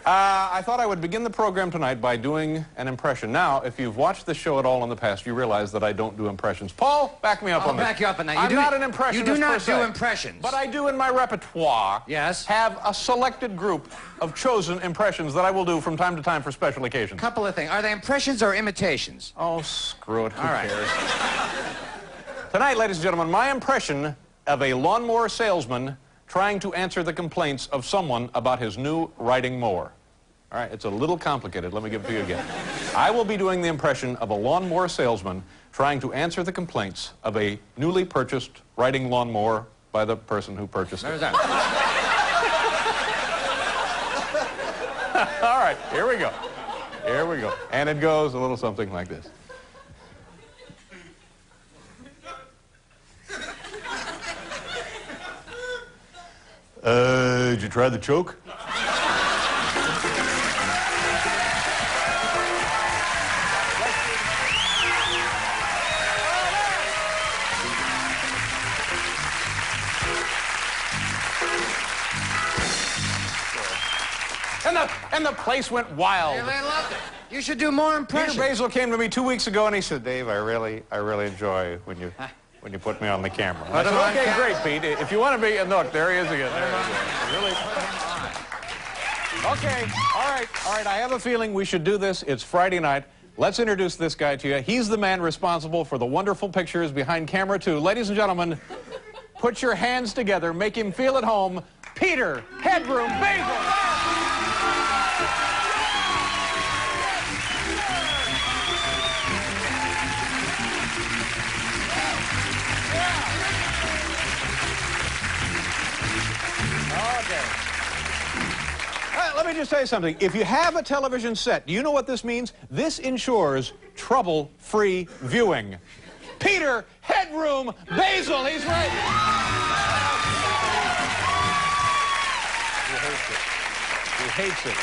I thought I would begin the program tonight by doing an impression. Now, if you've watched this show at all in the past, you realize that I don't do impressions. Paul, back me up on this. I'll back you up on that. I'm not an impressionist. You do not do impressions. But I do in my repertoire. Yes. Have a selected group of chosen impressions that I will do from time to time for special occasions. Couple of things. Are they impressions or imitations? Oh, screw it. Who All right. cares? Tonight, ladies and gentlemen, my impression of a lawnmower salesman trying to answer the complaints of someone about his new riding mower. All right, it's a little complicated. Let me give it to you again. I will be doing the impression of a lawnmower salesman trying to answer the complaints of a newly purchased riding lawnmower by the person who purchased it. There's that. All right, here we go. Here we go. And it goes a little something like this. Did you try the choke? And the place went wild. Yeah, they loved it. You should do more impressions. Peter Basil came to me 2 weeks ago and he said, Dave, I really enjoy when you put me on the camera. I said, okay, great, Pete. If you want to be, look, there he is again. There he is. Really put him on. Okay, all right. I have a feeling we should do this. It's Friday night. Let's introduce this guy to you. He's the man responsible for the wonderful pictures behind camera 2. Ladies and gentlemen, put your hands together. Make him feel at home. Peter Headroom Basil. Let me just tell you something. If you have a television set, do you know what this means? This ensures trouble-free viewing. Peter Headroom Basil, he's right. He hates it.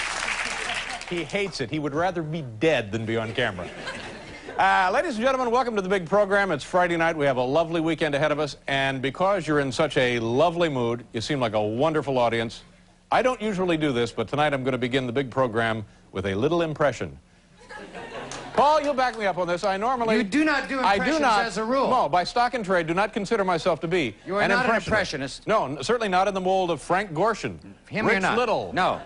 He hates it. He would rather be dead than be on camera. Ladies and gentlemen, welcome to the big program. It's Friday night. We have a lovely weekend ahead of us. And because you're in such a lovely mood, you seem like a wonderful audience. I don't usually do this, but tonight I'm going to begin the big program with a little impression. Paul, you'll back me up on this. I normally... You do not do impressions as a rule. No, by stock and trade, do not consider myself to be You are not an impressionist. No, certainly not in the mold of Frank Gorshin. Him Rich you're not. Little. No.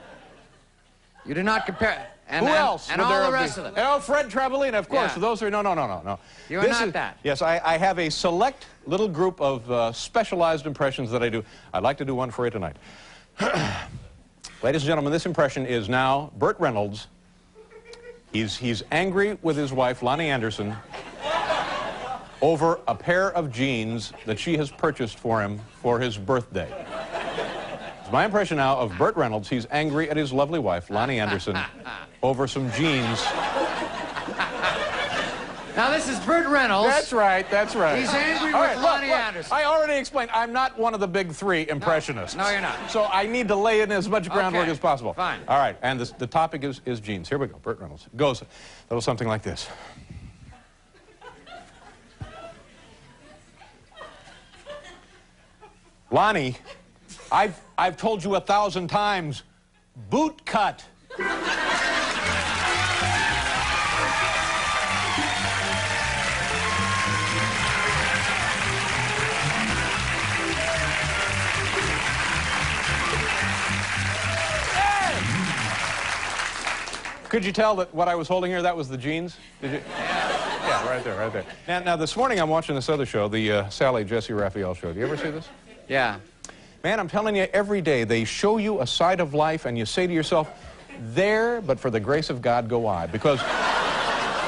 You do not compare... Who else? And all the rest of them. Oh, Fred Travelina, of course. Yeah. Those are... No. You are not that. Yes, I have a select little group of specialized impressions that I do. I'd like to do one for you tonight. Ladies and gentlemen, this impression is now Burt Reynolds. He's angry with his wife, Lonnie Anderson, over a pair of jeans that she has purchased for him for his birthday. It's my impression now of Burt Reynolds. He's angry at his lovely wife, Lonnie Anderson, over some jeans. Now, this is Burt Reynolds. That's right. He's angry with Lonnie Anderson. I already explained, I'm not one of the big three impressionists. No, you're not. So I need to lay in as much groundwork as possible. Fine. All right, and the topic is jeans. Here we go, Burt Reynolds. It goes a little something like this. Lonnie, I've told you 1,000 times, boot cut. Could you tell that what I was holding here, that was the jeans? Did you? Yeah, right there, right there. Now, this morning I'm watching this other show, the Sally Jesse Raphael show. Do you ever see this? Yeah. Man, I'm telling you, every day they show you a side of life and you say to yourself, there, but for the grace of God go I. Because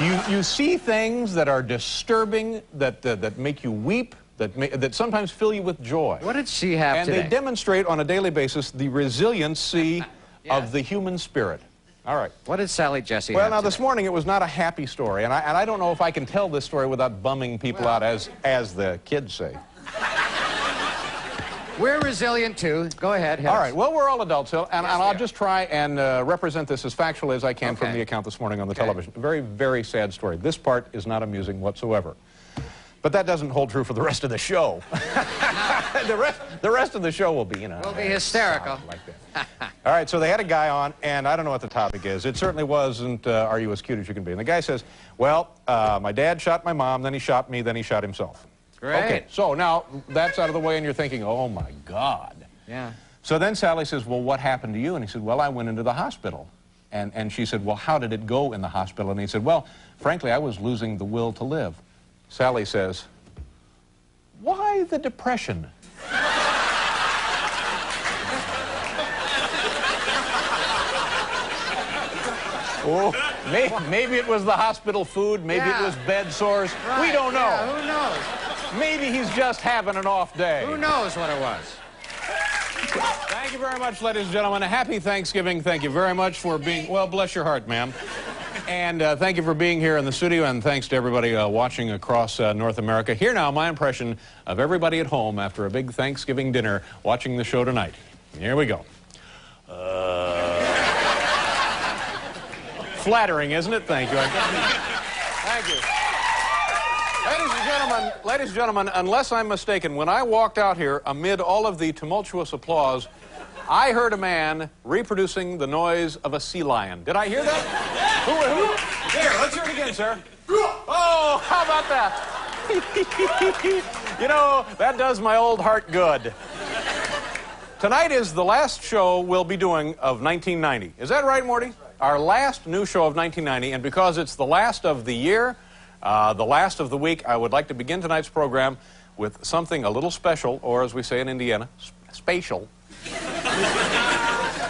you see things that are disturbing, that make you weep, that sometimes fill you with joy. What did she have today? And they demonstrate on a daily basis the resiliency of the human spirit. All right. What did Sally Jesse Well, have now, today? this morning it was not a happy story, and I don't know if I can tell this story without bumming people out, as the kids say. We're resilient, too. Go ahead. Hit All us. right. Well, we're all adults, and I'll just try and represent this as factually as I can from the account this morning on the television. A very, very sad story. This part is not amusing whatsoever. But that doesn't hold true for the rest of the show. the rest of the show will be, you know. Will be hysterical. Like that. All right, so they had a guy on, and I don't know what the topic is. It certainly wasn't, are you as cute as you can be? And the guy says, well, my dad shot my mom, then he shot me, then he shot himself. Great. Okay, so now that's out of the way, and you're thinking, oh, my God. Yeah. So then Sally says, well, what happened to you? And he said, well, I went into the hospital. And she said, well, how did it go in the hospital? And he said, well, frankly, I was losing the will to live. Sally says, why the depression? Oh, maybe it was the hospital food, maybe it was bed sores. Right. We don't know. Yeah, who knows? Maybe he's just having an off day. Who knows what it was? Thank you very much, ladies and gentlemen. A happy Thanksgiving. Thank you very much for being, well, bless your heart, ma'am. And thank you for being here in the studio, and thanks to everybody watching across North America. Here now, my impression of everybody at home after a big Thanksgiving dinner watching the show tonight. Here we go. Flattering, isn't it? Thank you. Thank you. Ladies and gentlemen, unless I'm mistaken, when I walked out here amid all of the tumultuous applause, I heard a man reproducing the noise of a sea lion. Did I hear that? Who? Here, let's hear it again, sir. Oh, how about that? You know, that does my old heart good. Tonight is the last show we'll be doing of 1990. Is that right, Morty? Our last new show of 1990, and because it's the last of the year, the last of the week, I would like to begin tonight's program with something a little special, or as we say in Indiana, spatial.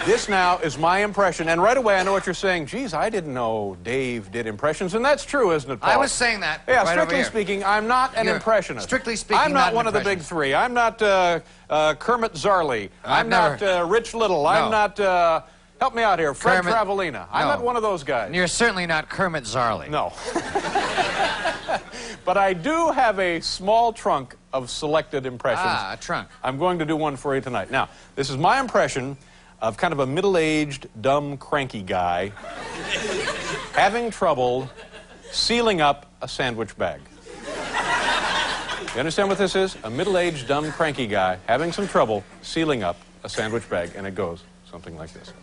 This now is my impression, and right away I know what you're saying. Geez, I didn't know Dave did impressions, and that's true, isn't it, Paul? I was saying that. Yeah, right strictly over here. speaking, I'm not an impressionist. Strictly speaking, I'm not an one of the big three. I'm not Kermit Zarley. I'm not Rich Little. No. I'm not, help me out here, Fred Travelina. I'm No. not one of those guys. You're certainly not Kermit Zarley. No. But I do have a small trunk of selected impressions. Ah, a trunk. I'm going to do one for you tonight. Now, this is my impression of kind of a middle-aged, dumb, cranky guy having trouble sealing up a sandwich bag. You understand what this is? A middle-aged, dumb, cranky guy having some trouble sealing up a sandwich bag, and it goes something like this.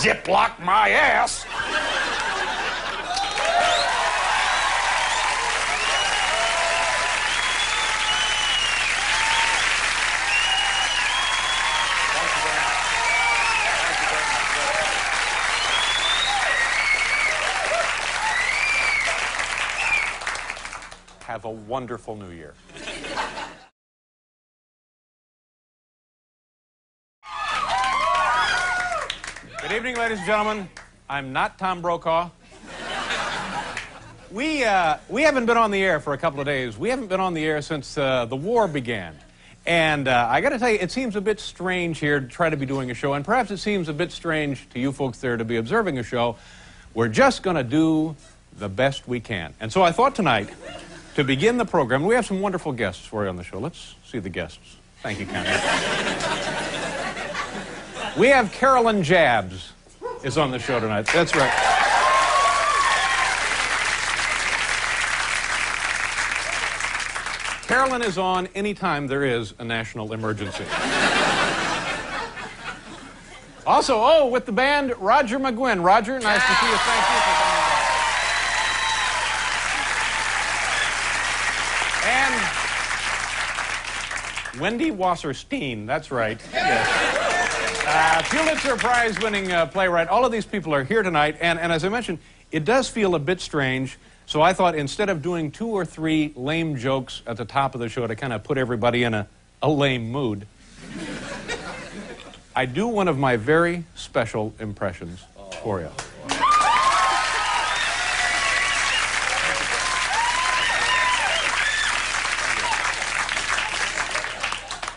Ziploc my ass. Have a wonderful New Year. Good evening, ladies and gentlemen. I'm not Tom Brokaw. We haven't been on the air for a couple of days. We haven't been on the air since the war began. And I got to tell you, it seems a bit strange here to try to be doing a show, and perhaps it seems a bit strange to you folks there to be observing a show. We're just going to do the best we can. And so I thought tonight, to begin the program, we have some wonderful guests for you on the show. Let's see the guests. Thank you, Connie. We have Carolyn Jabs is on the show tonight. That's right. Carolyn is on anytime there is a national emergency. Also, with the band, Roger McGuinn. Roger, nice to see you. Thank you for coming Wendy Wasserstein, that's right. Yes. Pulitzer Prize-winning playwright. All of these people are here tonight, and as I mentioned, it does feel a bit strange, so I thought instead of doing 2 or 3 lame jokes at the top of the show to kind of put everybody in a lame mood, I do one of my very special impressions for you.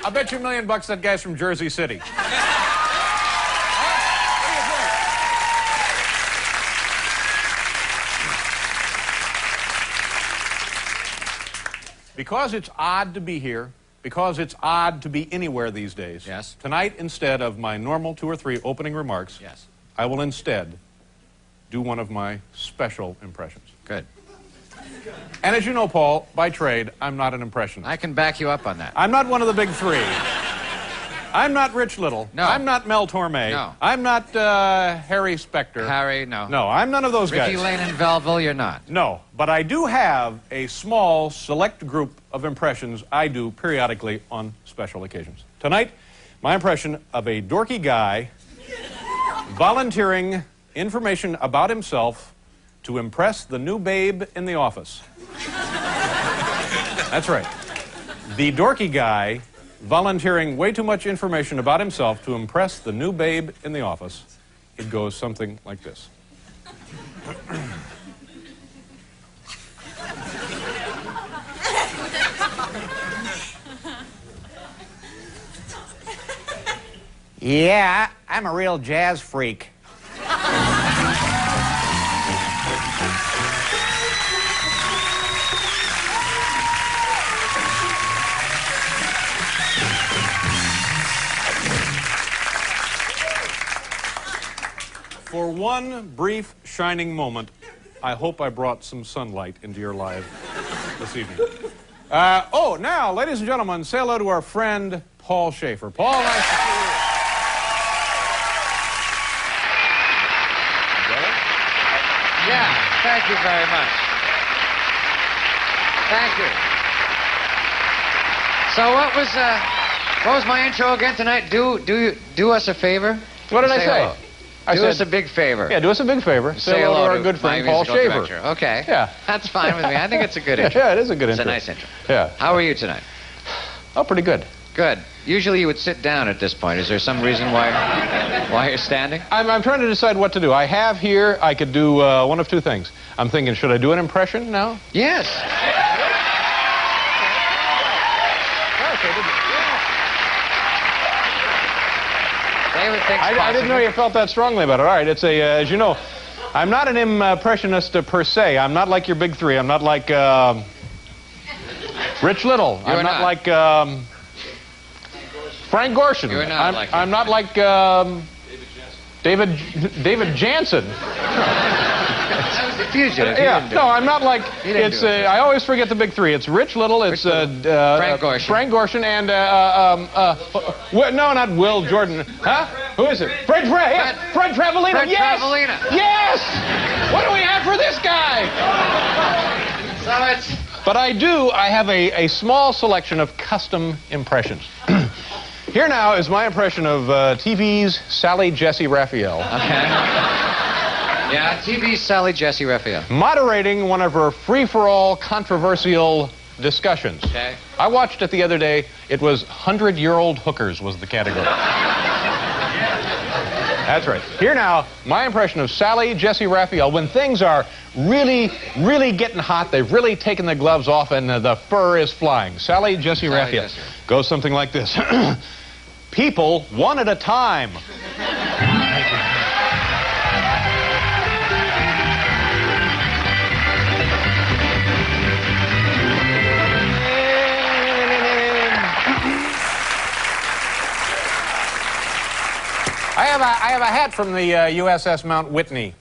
I'll bet you $1 million that guy's from Jersey City. Because it's odd to be here, because it's odd to be anywhere these days, Yes. Tonight, instead of my normal 2 or 3 opening remarks, Yes. I will instead do one of my special impressions. Good. And as you know, Paul, by trade, I'm not an impressionist. I can back you up on that. I'm not one of the big 3. I'm not Rich Little. No. I'm not Mel Torme. No. I'm not Harry Specter. Harry, no. No, I'm none of those Ricky guys. Lane and Belleville, you're not. No, but I do have a small, select group of impressions I do periodically on special occasions. Tonight, my impression of a dorky guy volunteering information about himself to impress the new babe in the office. That's right. The dorky guy volunteering way too much information about himself to impress the new babe in the office. It goes something like this. Yeah, I'm a real jazz freak. For one brief, shining moment, I hope I brought some sunlight into your life this evening. Now, ladies and gentlemen, say hello to our friend, Paul Schaefer. Paul, nice to see you. Yeah, thank you very much. Thank you. So what was my intro again tonight? Do us a favor. What did I say? Hello. I do said, us a big favor. Yeah, do us a big favor. Say hello to our good friend, Paul Schaefer. Director. Okay. Yeah. That's fine with me. I think it's a good intro. Yeah, it is a good intro. It's a nice intro. Yeah. How are you tonight? Oh, pretty good. Good. Usually you would sit down at this point. Is there some reason why you're standing? I'm trying to decide what to do. I have here, I could do one of 2 things. I'm thinking, should I do an impression now? Yes. David thinks I didn't know you felt that strongly about it. All right, it's as you know, I'm not an impressionist per se. I'm not like your big 3. I'm not like Rich Little. I'm not like Frank Gorshin. You're not like him. I'm not like David Jansen. That was the fugitive. Yeah, no, I'm not like. It's I always forget the big 3. It's Rich Little. It's Frank Gorshin. Frank Gorshin and no, not Will Jordan. Huh? Who is it? Fred Travelina. Fred Yes. Travelina. Yes. What do we have for this guy? So it's. But I have a small selection of custom impressions. Here now is my impression of TV's Sally Jessy Raphael. Okay. Yeah, TV's Sally Jessy Raphael. Moderating one of her free-for-all controversial discussions. Okay. I watched it the other day. It was 100-year-old hookers was the category. That's right. Here now, my impression of Sally Jessy Raphael when things are really, really getting hot. They've really taken the gloves off and the fur is flying. Sally Jessy Raphael goes something like this. People one at a time. I have a hat from the USS Mount Whitney.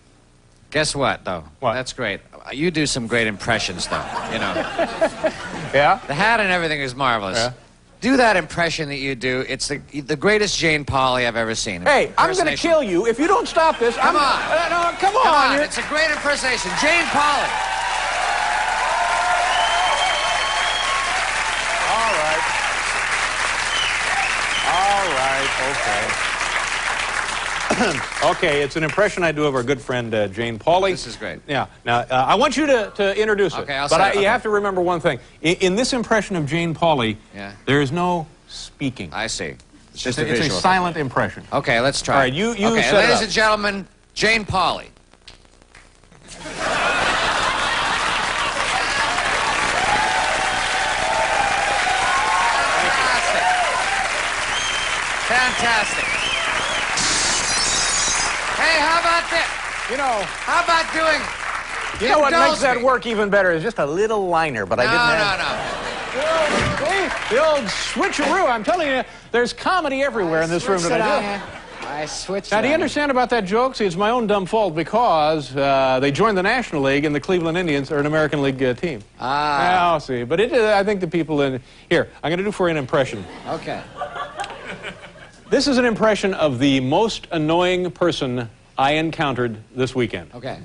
Guess what, though? What? That's great. You do some great impressions, though. You know. Yeah? The hat and everything is marvelous. Yeah. Do that impression that you do. It's the greatest Jane Pauley I've ever seen. Hey, I'm going to kill you if you don't stop this. Come on. No, come on. Come on. It's a great impersonation. Jane Pauley. All right. Okay, it's an impression I do of our good friend Jane Pauley. This is great. Yeah. Now, I want you to introduce it. Okay, I'll but say it. you Okay. have to remember one thing. In this impression of Jane Pauley, Yeah. there is no speaking. I see. It's It's just a a visual. silent impression. Okay, let's try. All right, you okay, set it ladies up. and gentlemen, Jane Pauley. Fantastic. Hey, how about this? You know, How about doing... you know what Indulge makes that me. work even better is just a little liner, but I didn't have... No. The old switcheroo. I'm telling you, there's comedy everywhere in this room tonight. I switched Now, it do you on understand about that joke? See, it's my own dumb fault because they joined the National League and the Cleveland Indians are an American League team. Ah. Now, see, but I think the people in... Here, I'm going to do for you an impression. Okay. This is an impression of the most annoying person I encountered this weekend. Okay.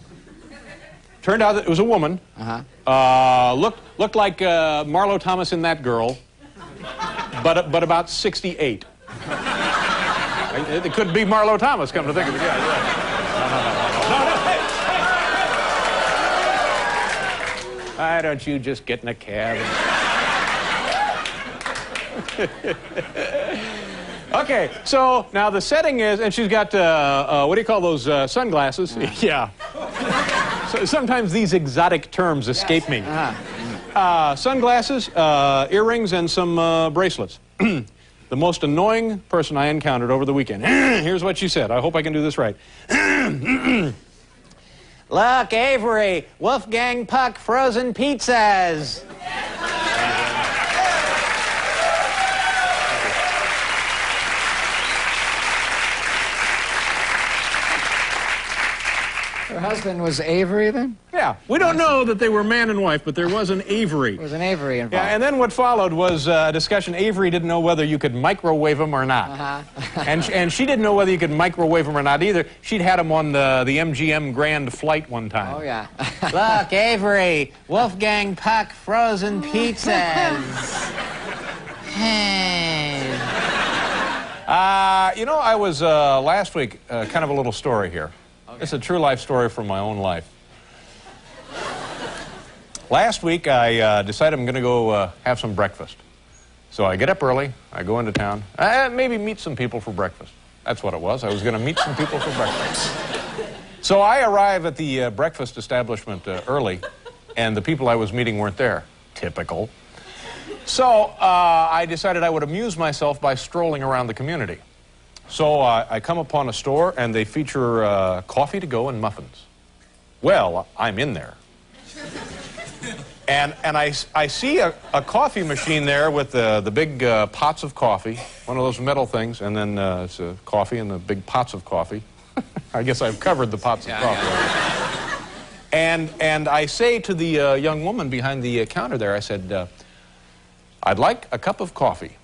Turned out that it was a woman. Uh-huh. Looked like Marlo Thomas in That Girl, but about 68. It could be Marlo Thomas, come to think of it. Yeah. No. Why don't you just get in a cab? Okay, so now the setting is, and she's got, what do you call those, sunglasses? Yeah. So sometimes these exotic terms escape me. Sunglasses, earrings, and some bracelets. The most annoying person I encountered over the weekend. Here's what she said. I hope I can do this right. Look, Avery, Wolfgang Puck frozen pizzas. Her husband was Avery then? Yeah, we don't know that they were man and wife, but there was an Avery. There was an Avery involved. Yeah, and then what followed was a discussion. Avery didn't know whether you could microwave him or not. And she didn't know whether you could microwave him or not either. She'd had him on the MGM Grand Flight one time. Oh, yeah. Look, Avery, Wolfgang Puck frozen pizzas. Hey. You know, I was last week, kind of a little story here. Okay. It's a true life story from my own life. Last week, I decided I'm going to go have some breakfast. So I get up early, I go into town, maybe meet some people for breakfast. That's what it was. I was going to meet some people for breakfast. So I arrive at the breakfast establishment early, and the people I was meeting weren't there. Typical. So I decided I would amuse myself by strolling around the community. So I come upon a store, and they feature coffee to go and muffins. Well, I'm in there. And I see a coffee machine there with the big pots of coffee, one of those metal things, and then it's coffee and the big pots of coffee. I guess I've covered the pots of coffee. Yeah. And I say to the young woman behind the counter there, I said, I'd like a cup of coffee.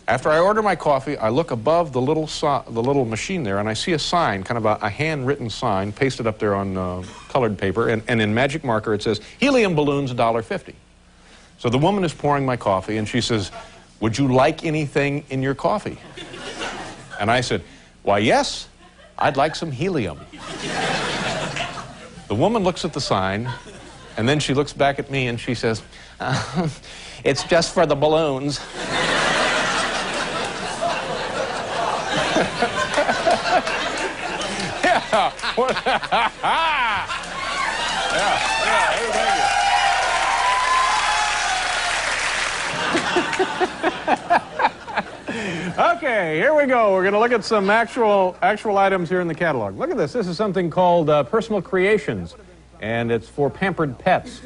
After I order my coffee, I look above the little machine there, and I see a sign, kind of a handwritten sign, pasted up there on colored paper, and in magic marker it says, helium balloons, $1.50. So the woman is pouring my coffee, and she says, would you like anything in your coffee? And I said, why, yes, I'd like some helium. The woman looks at the sign, and then she looks back at me, and she says, it's just for the balloons. Yeah. Okay, here we go. We're going to look at some actual items here in the catalog. Look at this. This is something called Personal Creations, and it's for pampered pets.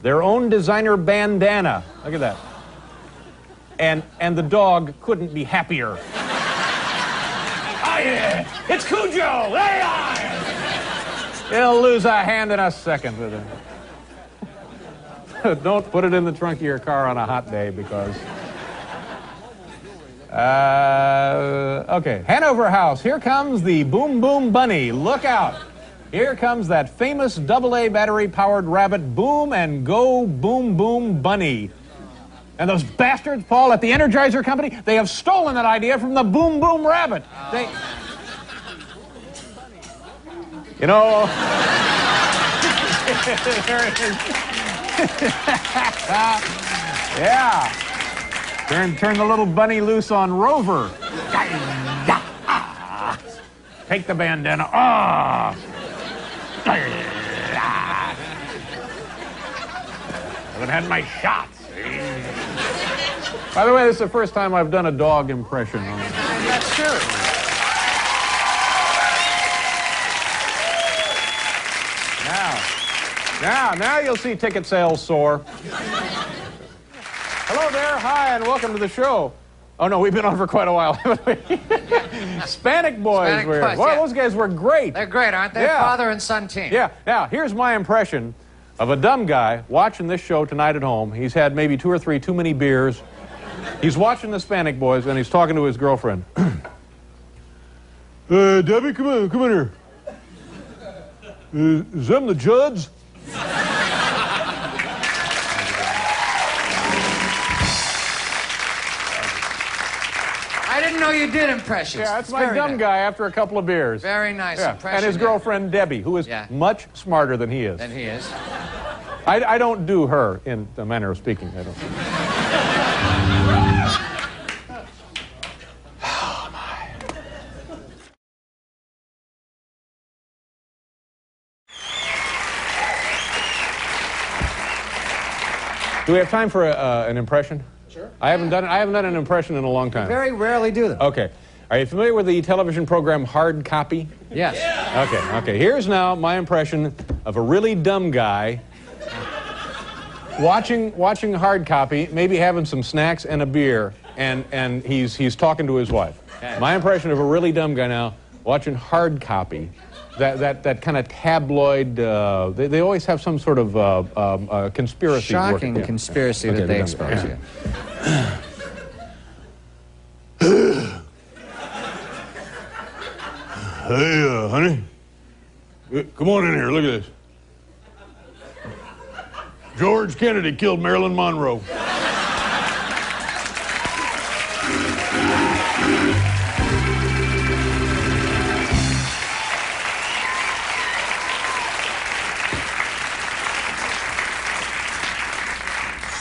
Their own designer bandana. Look at that. And the dog couldn't be happier. Yeah. It's Cujo! He'll lose a hand in a second with it. Don't put it in the trunk of your car on a hot day because... okay, Hanover House. Here comes the Boom Boom Bunny. Look out. Here comes that famous AA battery-powered rabbit, Boom and Go Boom Boom Bunny. And those bastards, Paul, at the Energizer Company, they have stolen that idea from the Boom Boom Rabbit. They... You know... There it is. Yeah. Turn the little bunny loose on Rover. Take the bandana off. I haven't had my shots. By the way, this is the first time I've done a dog impression on it. That's true. Now you'll see ticket sales soar. Hello there, hi, and welcome to the show. Oh no, we've been on for quite a while, haven't we? Hispanic Boys Hispanic were. Boys, Well, yeah. those guys were great. They're great, aren't they? Yeah. Father and son team. Yeah. Now, here's my impression of a dumb guy watching this show tonight at home. He's had maybe 2 or 3 too many beers. He's watching the Hispanic Boys, and he's talking to his girlfriend. Debbie, come in here. Is them the Judds? I didn't know you did impressions. Yeah, that's It's my very dumb nice. guy after a couple of beers. Very nice Yeah. impression. And his there. girlfriend, Debbie, who is Yeah. much smarter than he is. Than he is. I don't do her in the manner of speaking. I don't. Do we have time for an impression? Sure. I haven't done an impression in a long time. Very rarely do them. Okay. Are you familiar with the television program Hard Copy? Yes. Okay. Here's now my impression of a really dumb guy watching Hard Copy, maybe having some snacks and a beer, and he's talking to his wife. Okay. My impression of a really dumb guy now watching Hard Copy, that kind of tabloid. They always have some sort of conspiracy. Shocking working. conspiracy Okay, that they done. expose you. Hey, honey. Come on in here. Look at this. George Kennedy killed Marilyn Monroe.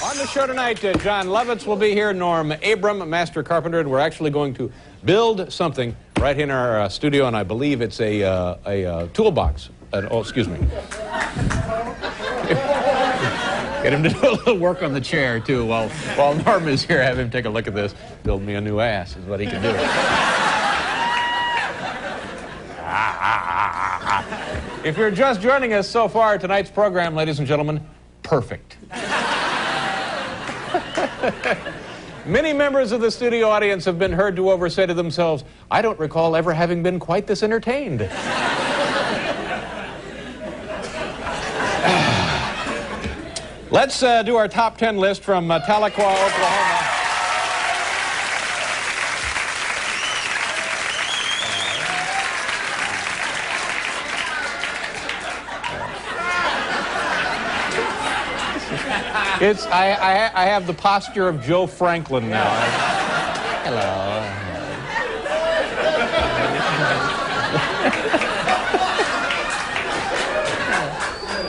On the show tonight, John Lovitz will be here, Norm Abram, master carpenter, and we're actually going to build something right in our studio, and I believe it's a toolbox. Oh, excuse me. Get him to do a little work on the chair, too, while Norm is here. Have him take a look at this. Build me a new ass is what he can do. If you're just joining us so far, tonight's program, ladies and gentlemen, perfect. Many members of the studio audience have been heard to over say to themselves, I don't recall ever having been quite this entertained. Let's do our top 10 list from Tahlequah, Oklahoma. I have the posture of Joe Franklin now. Hello.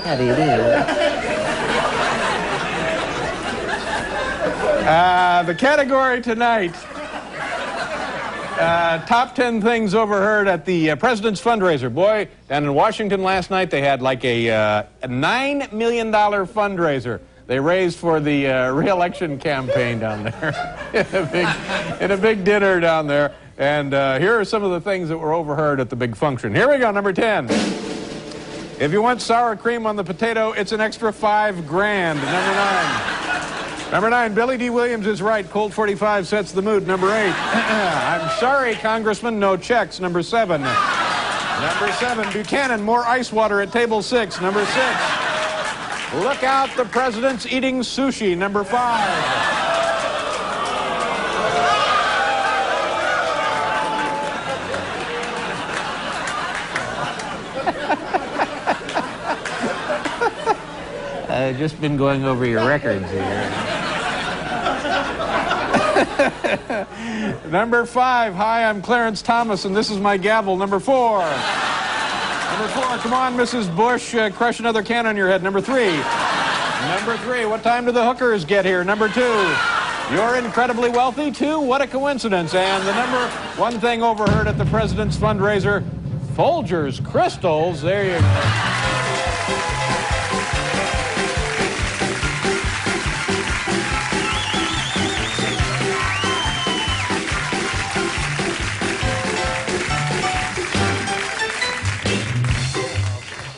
How do you do? The category tonight, top 10 things overheard at the President's fundraiser. Boy, down in Washington last night, they had like a $9 million fundraiser. They raised for the re-election campaign down there in a big dinner down there. And here are some of the things that were overheard at the big function. Here we go, number 10. If you want sour cream on the potato, it's an extra $5 grand. Number 9. Number 9, Billy D. Williams is right. Colt 45 sets the mood. Number 8. I'm sorry, Congressman, no checks. Number 7. Number 7, Buchanan, more ice water at table 6. Number 6. Look out, the president's eating sushi. Number 5. I've just been going over your records here. Number 5, hi, I'm Clarence Thomas, and this is my gavel. Number 4. Number 4, come on, Mrs. Bush, crush another can on your head. Number 3. Number 3, what time do the hookers get here? Number 2, you're incredibly wealthy, too? What a coincidence. And the number 1 thing overheard at the president's fundraiser, Folgers Crystals. There you go.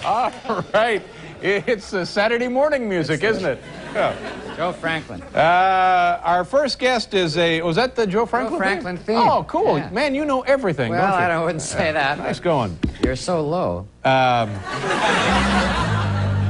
All right. It's Saturday morning music, isn't it? Yeah. Joe Franklin. Our first guest is was that the Joe Franklin Joe Franklin theme? Oh, cool. Yeah. Man, you know everything, Well, don't you? I wouldn't say that. Nice going. You're so low.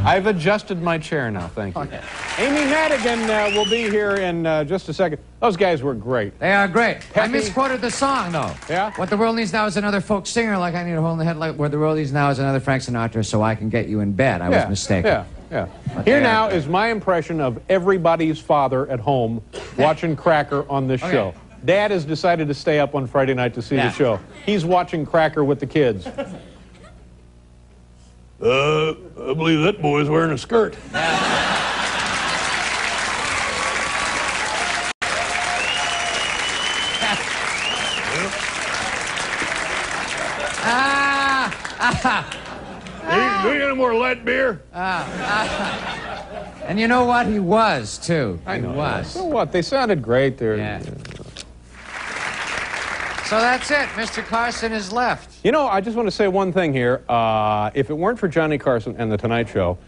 I've adjusted my chair now, thank you. Okay. Amy Madigan will be here in just a second. Those guys were great. They are great. I Peppy. misquoted the song, though. Yeah? What the world needs now is another folk singer, like I need a hole in the head, like what the world needs now is another Frank Sinatra, so I can get you in bed. I was mistaken. Yeah, yeah. Here now is my impression of everybody's father at home watching Cracker on this show. Dad has decided to stay up on Friday night to see the show. He's watching Cracker with the kids. I believe that boy's wearing a skirt. Do you get any more light beer? And you know what? He was, too. I know. He was. So what? They sounded great. Yeah. So that's it. Mr. Carson is left. You know, I just want to say one thing here. If it weren't for Johnny Carson and The Tonight Show,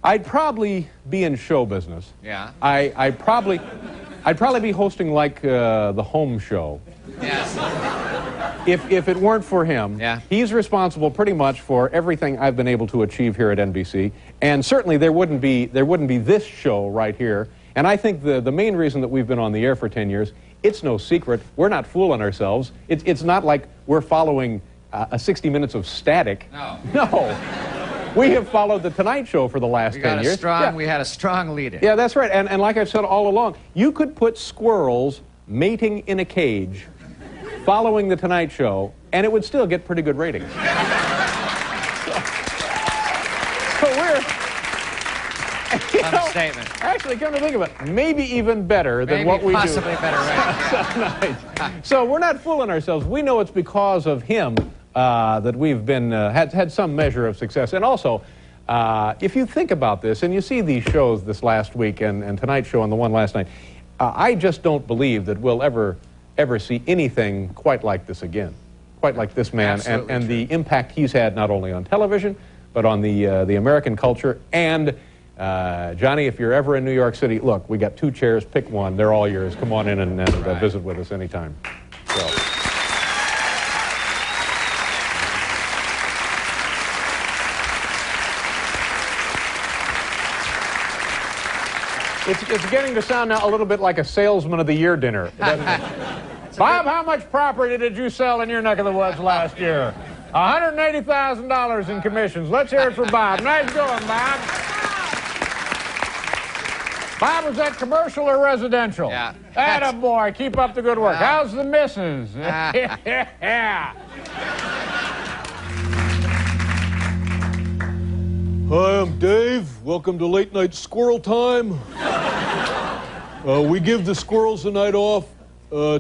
I'd probably be in show business. Yeah. I'd probably be hosting like the home show. Yes. If it weren't for him, he's responsible pretty much for everything I've been able to achieve here at NBC, and certainly there wouldn't be this show right here. And I think the main reason that we've been on the air for 10 years, it's no secret. We're not fooling ourselves. It's not like we're following a 60 minutes of static. No. No. We have followed The Tonight Show for the last 10 years. We had a strong leader. Yeah, that's right. And like I've said all along, you could put squirrels mating in a cage following The Tonight Show, and it would still get pretty good ratings. So we're... Understatement. Actually, come to think of it, maybe even better than what we possibly do. better Right. So we're not fooling ourselves. We know it's because of him that we've been had some measure of success. And also, if you think about this, and you see these shows this last week and Tonight Show and the one last night, I just don't believe that we'll ever see anything quite like this again, quite like this man and the impact he's had not only on television, but on the American culture. And Johnny, if you're ever in New York City, look, we got 2 chairs, pick one, they're all yours. Come on in and visit with us anytime. So. It's getting to sound now a little bit like a Salesman of the Year dinner. Bob, how much property did you sell in your neck of the woods last year? $180,000 in commissions. Let's hear it for Bob. Nice going, Bob. Bob, was that commercial or residential? Yeah. Attaboy, keep up the good work. How's the missus? Yeah. Hi, I'm Dave. Welcome to Late Night Squirrel Time. We give the squirrels a night off.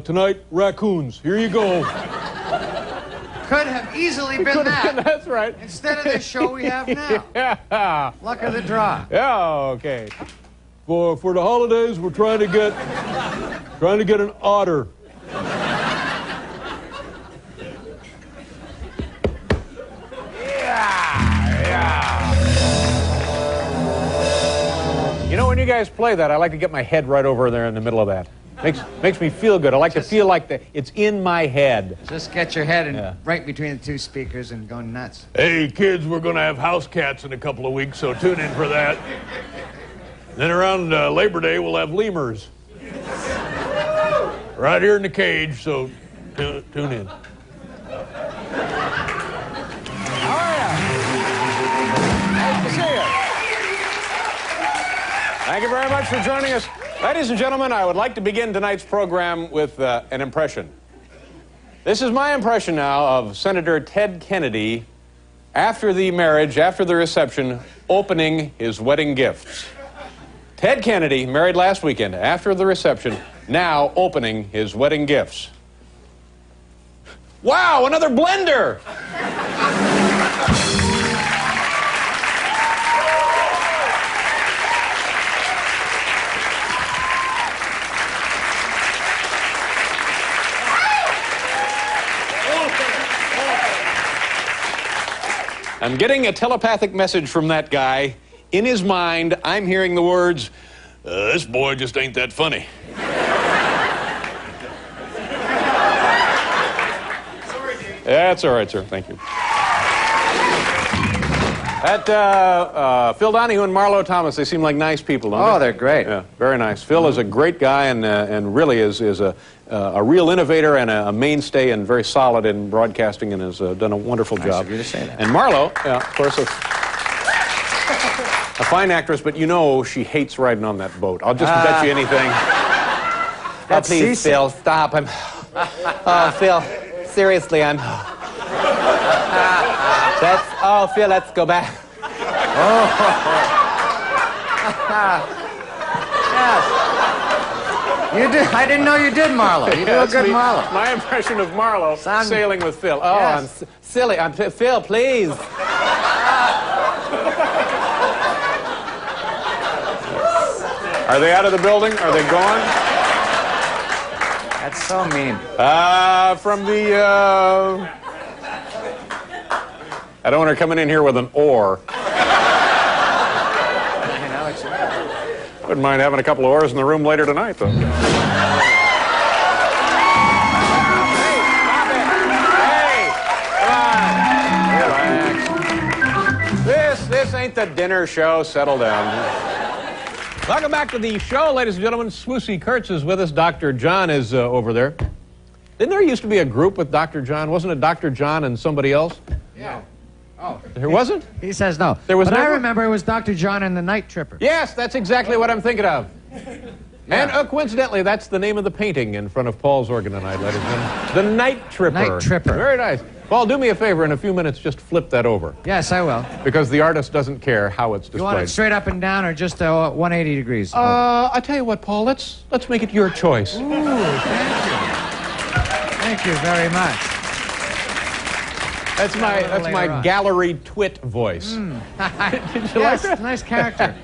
Tonight, raccoons. Here you go. Could have easily been that. That's right. Instead of the show we have now. Yeah. Luck of the draw. Yeah, okay. For the holidays, we're trying to get an otter. You know, when you guys play that, I like to get my head right over there in the middle of that. Makes me feel good. I like to feel like it's in my head. Just get your head in right between the 2 speakers and go nuts. Hey, kids, we're going to have house cats in a couple of weeks, so tune in for that. Then around Labor Day, we'll have lemurs. Right here in the cage, so tune in. How are you? Nice to see you. Thank you very much for joining us. Ladies and gentlemen, I would like to begin tonight's program with an impression. This is my impression now of Senator Ted Kennedy after the marriage, after the reception, opening his wedding gifts. Ted Kennedy, married last weekend, after the reception, now opening his wedding gifts. Wow, another blender! I'm getting a telepathic message from that guy. In his mind, I'm hearing the words, this boy just ain't that funny. That's all right, sir. Thank you. That Phil Donahue and Marlo Thomas, they seem like nice people, don't they? Oh, they're great. Yeah, very nice. Phil is a great guy and really is a real innovator and a mainstay and very solid in broadcasting and has done a wonderful job. Nice of you to say that. And Marlo, yeah, of course, a fine actress, but you know she hates riding on that boat. I'll just bet you anything. That's please, Phil, stop. I'm. Oh, Phil, seriously, I'm. Oh, Phil, let's go back. Yes. You did. I didn't know you did, Marlo. You do a good Marlo. My impression of Marlo sailing with Phil. Oh, Yes. I'm silly. Phil, please. Are they out of the building? Are they gone? That's so mean. From the, I don't want her coming in here with an oar. Wouldn't mind having a couple of oars in the room later tonight, though. This ain't the dinner show. Settle down. Welcome back to the show, ladies and gentlemen. Swoosie Kurtz is with us. Dr. John is over there. Didn't there used to be a group with Dr. John? Wasn't it Dr. John and somebody else? Yeah. Oh. There wasn't? He says no. There was but never? I remember it was Dr. John and the Night Tripper. Yes, that's exactly what I'm thinking of. And coincidentally, that's the name of the painting in front of Paul's organ tonight, ladies and gentlemen. The Night Tripper. Night Tripper. Very nice. Paul, do me a favor. In a few minutes, just flip that over. Yes, I will. Because the artist doesn't care how it's displayed. You want it straight up and down or just 180 degrees? I tell you what, Paul, let's make it your choice. Ooh, thank you. Thank you very much. That's my gallery twit voice. Mm. Did you like that? Nice character.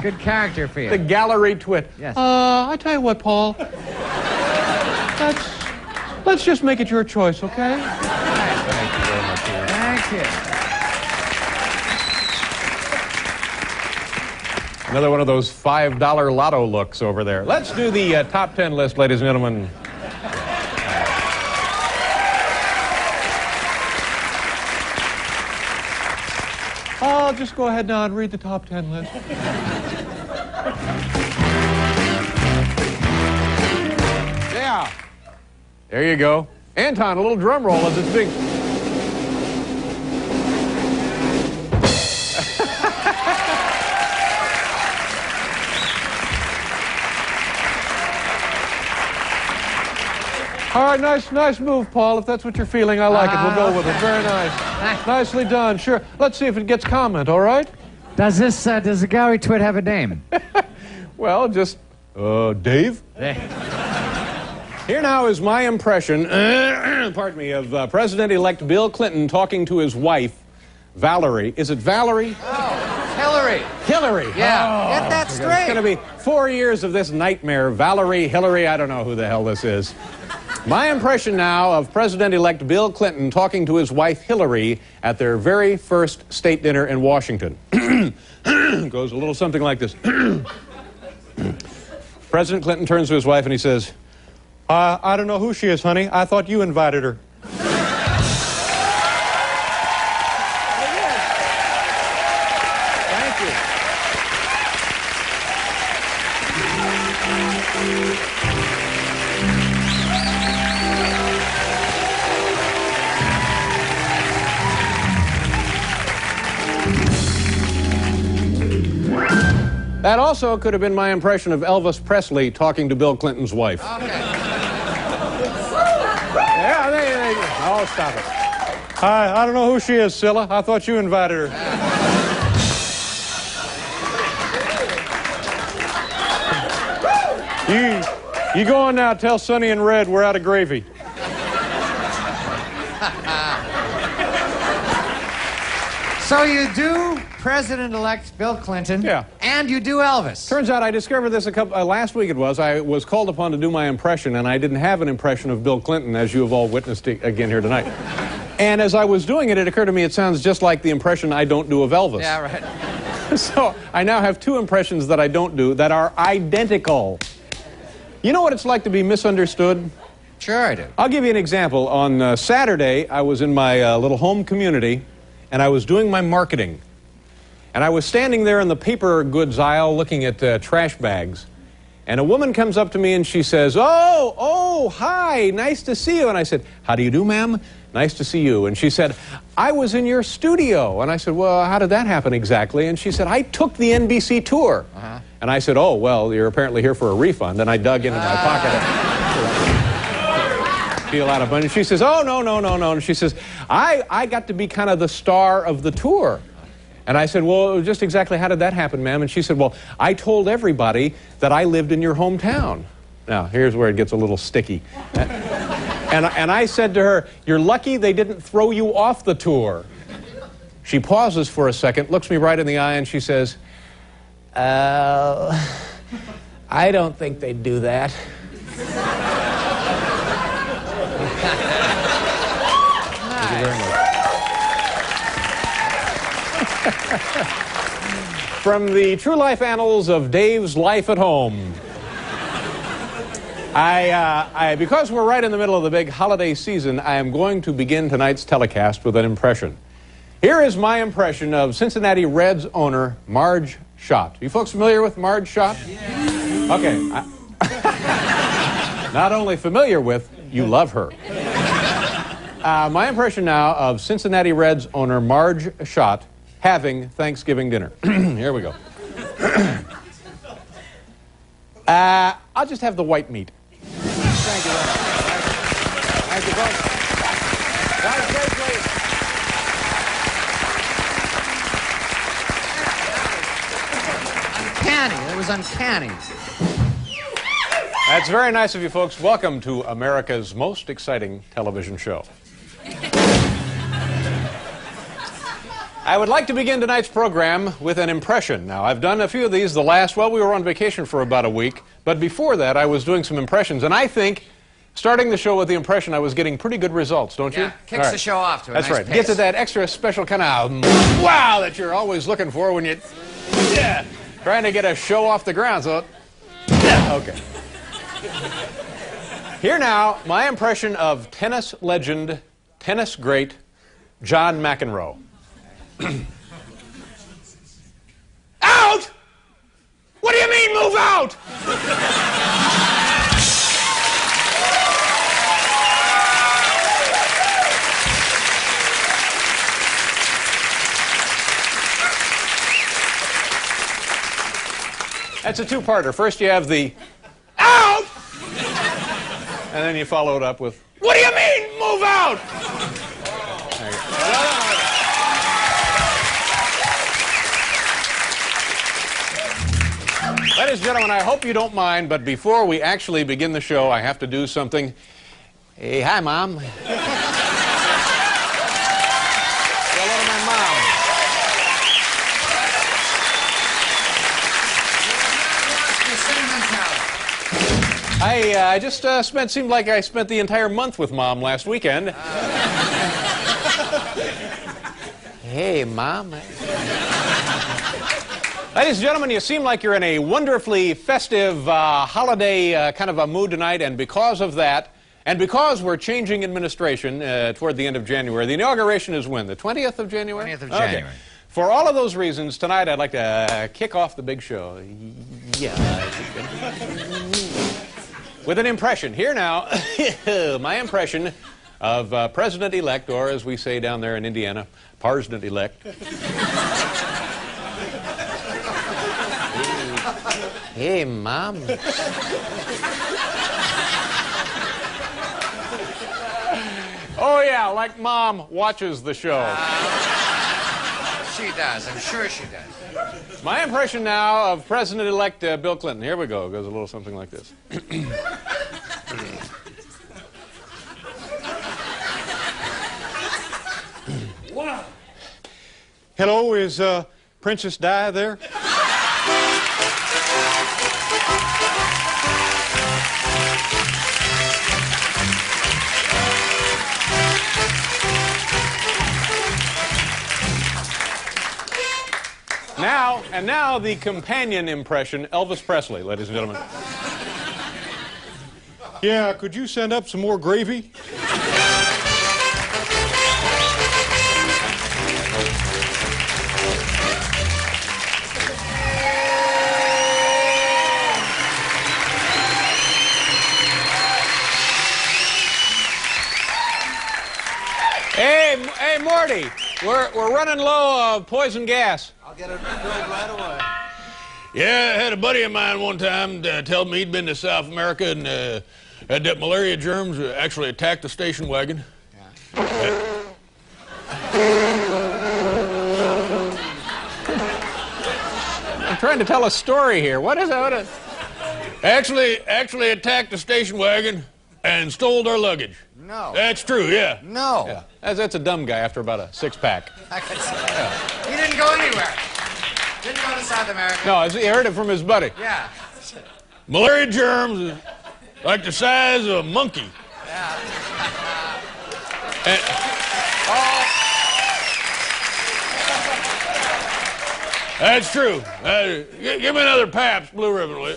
Good character for you. The gallery twit. Yes. I tell you what, Paul. Let's just make it your choice, okay? Thank you very much. Thank you. Another one of those $5 lotto looks over there. Let's do the top 10 list, ladies and gentlemen. I'll just go ahead now and read the top 10 list. Yeah. There you go. Anton, a little drum roll of this big... All right, nice move, Paul. If that's what you're feeling, I like it. We'll go with it. Very nice. Nicely done. Sure. Let's see if it gets comment, all right? Does the gallery twit have a name? Well, just, Dave? Here now is my impression, pardon me, of President-elect Bill Clinton talking to his wife, Valerie. Is it Valerie? Oh, Hillary. Hillary. Yeah. Get that straight. It's going to be 4 years of this nightmare. Valerie, Hillary, I don't know who the hell this is. My impression now of President-elect Bill Clinton talking to his wife, Hillary, at their very first state dinner in Washington. Goes a little something like this. President Clinton turns to his wife and he says, I don't know who she is, honey. I thought you invited her. Thank you. That also could have been my impression of Elvis Presley talking to Bill Clinton's wife. Okay. Yeah, they oh, stop it. I don't know who she is, Scylla. I thought you invited her. You go on now, tell Sonny and Red we're out of gravy. So you do President-elect Bill Clinton, yeah, and you do Elvis. Turns out I discovered this last week. I was called upon to do my impression, and I didn't have an impression of Bill Clinton, as you have all witnessed again here tonight. And as I was doing it, it occurred to me it sounds just like the impression I don't do of Elvis. Yeah, right. So I now have two impressions that I don't do that are identical. You know what it's like to be misunderstood? Sure I do. I'll give you an example. On Saturday, I was in my little home community, and I was doing my marketing. And I was standing there in the paper goods aisle looking at trash bags. And a woman comes up to me and she says, oh, hi, nice to see you. And I said, how do you do, ma'am? Nice to see you. And she said, I was in your studio. And I said, well, how did that happen exactly? And she said, I took the NBC tour. And I said, oh, well, you're apparently here for a refund. And I dug into my pocket and feel out of money. And she says, oh, no. And she says, I got to be kind of the star of the tour. And I said, well, just exactly how did that happen, ma'am? And she said, well, I told everybody that I lived in your hometown. Now, here's where it gets a little sticky. And I said to her, you're lucky they didn't throw you off the tour. She pauses for a second, looks me right in the eye, and she says, I don't think they'd do that. Thank you very much. From the true life annals of Dave's life at home. Because we're right in the middle of the big holiday season, I am going to begin tonight's telecast with an impression. Here is my impression of Cincinnati Reds owner Marge Schott. You folks familiar with Marge Schott? Yeah. Okay. Not only familiar with, you love her. My impression now of Cincinnati Reds owner Marge Schott having Thanksgiving dinner. Here we go. I'll just have the white meat. Thank you very much. Thank you, folks. Guys, Uncanny. It was uncanny. That's very nice of you folks. Welcome to America's most exciting television show. I would like to begin tonight's program with an impression. Now, I've done a few of these. We were on vacation for about a week, but before that, I was doing some impressions, and I think starting the show with the impression, I was getting pretty good results, don't you? Yeah, kicks the show off to a That's nice right. pace. Get to that extra special kind of wow that you're always looking for when you, trying to get a show off the ground. So, okay. Here now, my impression of tennis legend, tennis great, John McEnroe. Out! What do you mean, move out? That's a two-parter. First you have the out! And then you follow it up with, what do you mean, move out? There you go. Ladies and gentlemen, I hope you don't mind, but before we actually begin the show, I have to do something. Hey, hi, Mom. Say hello to my mom. I just seemed like I spent the entire month with Mom last weekend. Hey, Mom. Ladies and gentlemen, you seem like you're in a wonderfully festive holiday kind of a mood tonight, and because of that, and because we're changing administration toward the end of January, the inauguration is when? The 20th of January? 20th of January. Okay. For all of those reasons, tonight I'd like to kick off the big show. Yeah. With an impression. Here now, my impression of President-elect, or as we say down there in Indiana, Parsnett-elect. Hey, Mom. Oh, yeah, like Mom watches the show. She does. I'm sure she does. My impression now of President-elect Bill Clinton. Here we go. It goes a little something like this. Wow. Hello, is Princess Di there? Now the companion impression, Elvis Presley, ladies and gentlemen. Yeah, could you send up some more gravy? Hey, Morty, we're running low of poison gas. I'll get it filled right away. Yeah, I had a buddy of mine one time tell me he'd been to South America and had that malaria germs actually attacked the station wagon. Yeah. I'm trying to tell a story here. What is that? Actually attacked the station wagon and stole our luggage. No. That's true, yeah. No. Yeah. That's a dumb guy after about a six-pack. I can see that. He didn't go anywhere. Didn't go to South America. No, he heard it from his buddy. Yeah. Malaria germs like the size of a monkey. Yeah. That's true. Give me another Pabst Blue Ribbon, will you?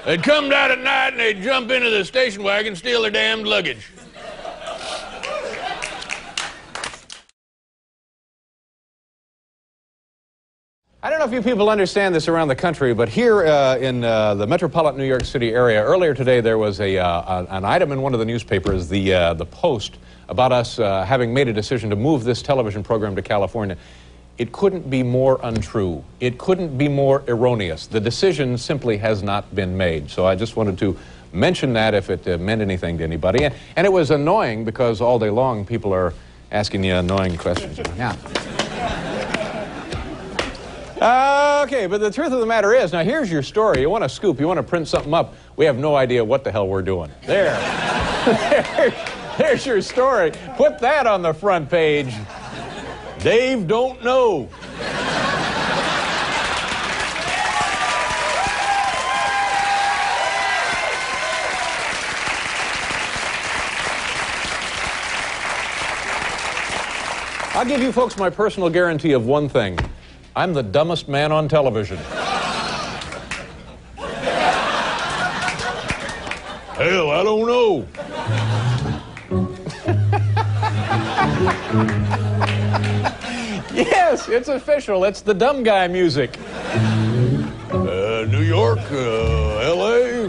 They'd come down at night and they'd jump into the station wagon and steal their damned luggage. I don't know if you people understand this around the country, but here in the metropolitan New York City area, earlier today there was an item in one of the newspapers, the Post, about us having made a decision to move this television program to California. It couldn't be more untrue. It couldn't be more erroneous. The decision simply has not been made. So I just wanted to mention that if it meant anything to anybody. And it was annoying because all day long people are asking the annoying questions. Yeah. Okay, but the truth of the matter is, now here's your story. You want to scoop, you want to print something up. We have no idea what the hell we're doing. There's your story. Put that on the front page. Dave don't know. I'll give you folks my personal guarantee of one thing. I'm the dumbest man on television. Hell, I don't know. Yes, it's official. It's the dumb guy music. New York, L.A.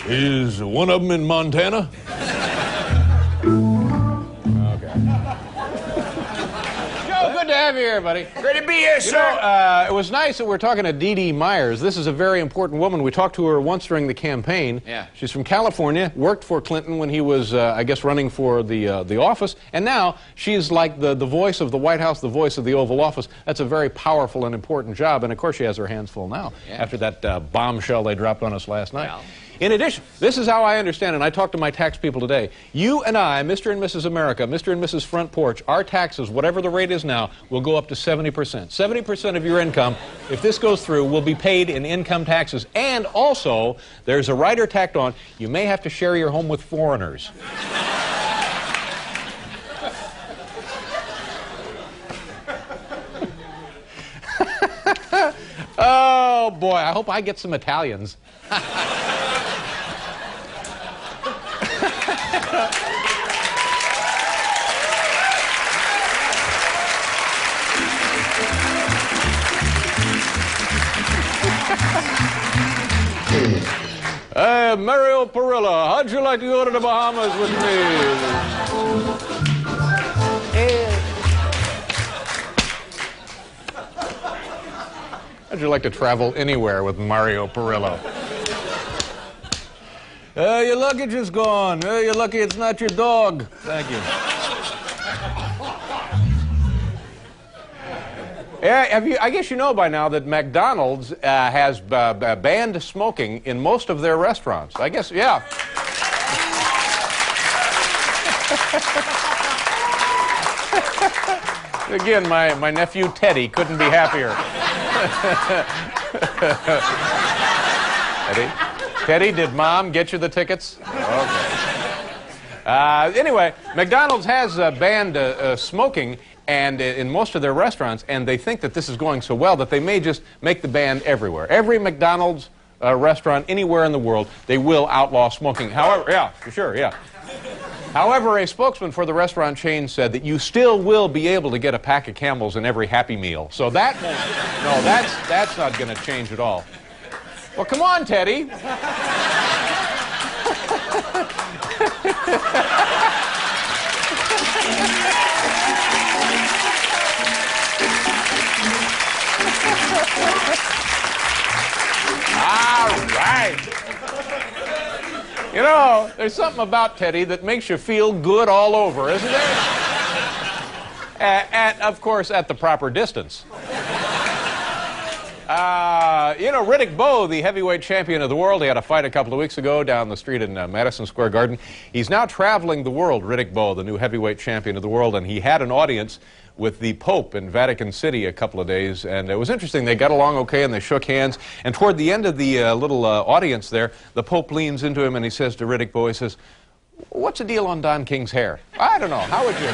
Is one of them in Montana? Good to have you here, buddy. Great to be here, sir. It was nice that we're talking to Dee Dee Myers. This is a very important woman. We talked to her once during the campaign. Yeah. She's from California, worked for Clinton when he was, I guess, running for the office. And now she's like the voice of the White House, the voice of the Oval Office. That's a very powerful and important job. And, of course, she has her hands full now after that bombshell they dropped on us last night. Well. In addition, this is how I understand it, and I talked to my tax people today. You and I, Mr. and Mrs. America, Mr. and Mrs. Front Porch, our taxes, whatever the rate is now, will go up to 70%. 70% of your income, if this goes through, will be paid in income taxes. And also, there's a rider tacked on, you may have to share your home with foreigners. Oh, boy, I hope I get some Italians. Mario Perilla, how'd you like to go to the Bahamas with me? How'd you like to travel anywhere with Mario Perilla? Your luggage is gone. You're lucky it's not your dog. Thank you. I guess you know by now that McDonald's has banned smoking in most of their restaurants. I guess, yeah. Again, my nephew Teddy couldn't be happier. Teddy, did Mom get you the tickets? Okay. Anyway, McDonald's has banned smoking and in most of their restaurants, and they think that this is going so well that they may just make the ban everywhere. Every McDonald's restaurant anywhere in the world, they will outlaw smoking. However, yeah, for sure, yeah. However, a spokesman for the restaurant chain said that you still will be able to get a pack of Camels in every Happy Meal. So that won't, no, that's not going to change at all. Well, come on, Teddy. All right. You know, there's something about Teddy that makes you feel good all over, isn't there? Of course, at the proper distance. You know, Riddick Bowe, the heavyweight champion of the world, he had a fight a couple of weeks ago down the street in Madison Square Garden. He's now traveling the world, Riddick Bowe, the new heavyweight champion of the world, and he had an audience with the Pope in Vatican City a couple of days, and it was interesting. They got along okay, and they shook hands, and toward the end of the little audience there, the Pope leans into him, and he says to Riddick Bowe, he says, "What's the deal on Don King's hair?" "I don't know. How would you..."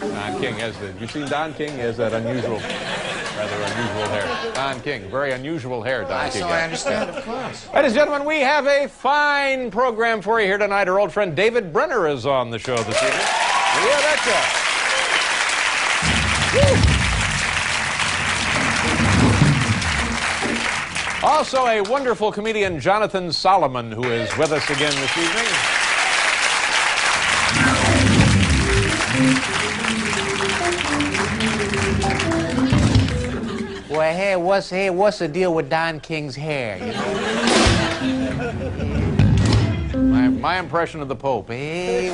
Don King has the... You seen Don King? He has that unusual, rather unusual hair. Don King, very unusual hair, Don King. So I understand, of course. Ladies and gentlemen, we have a fine program for you here tonight. Our old friend David Brenner is on the show this evening. Yeah, that's it. Also, a wonderful comedian, Jonathan Solomon, who is with us again this evening. Well, hey, what's the deal with Don King's hair? You know? My impression of the Pope. Hey,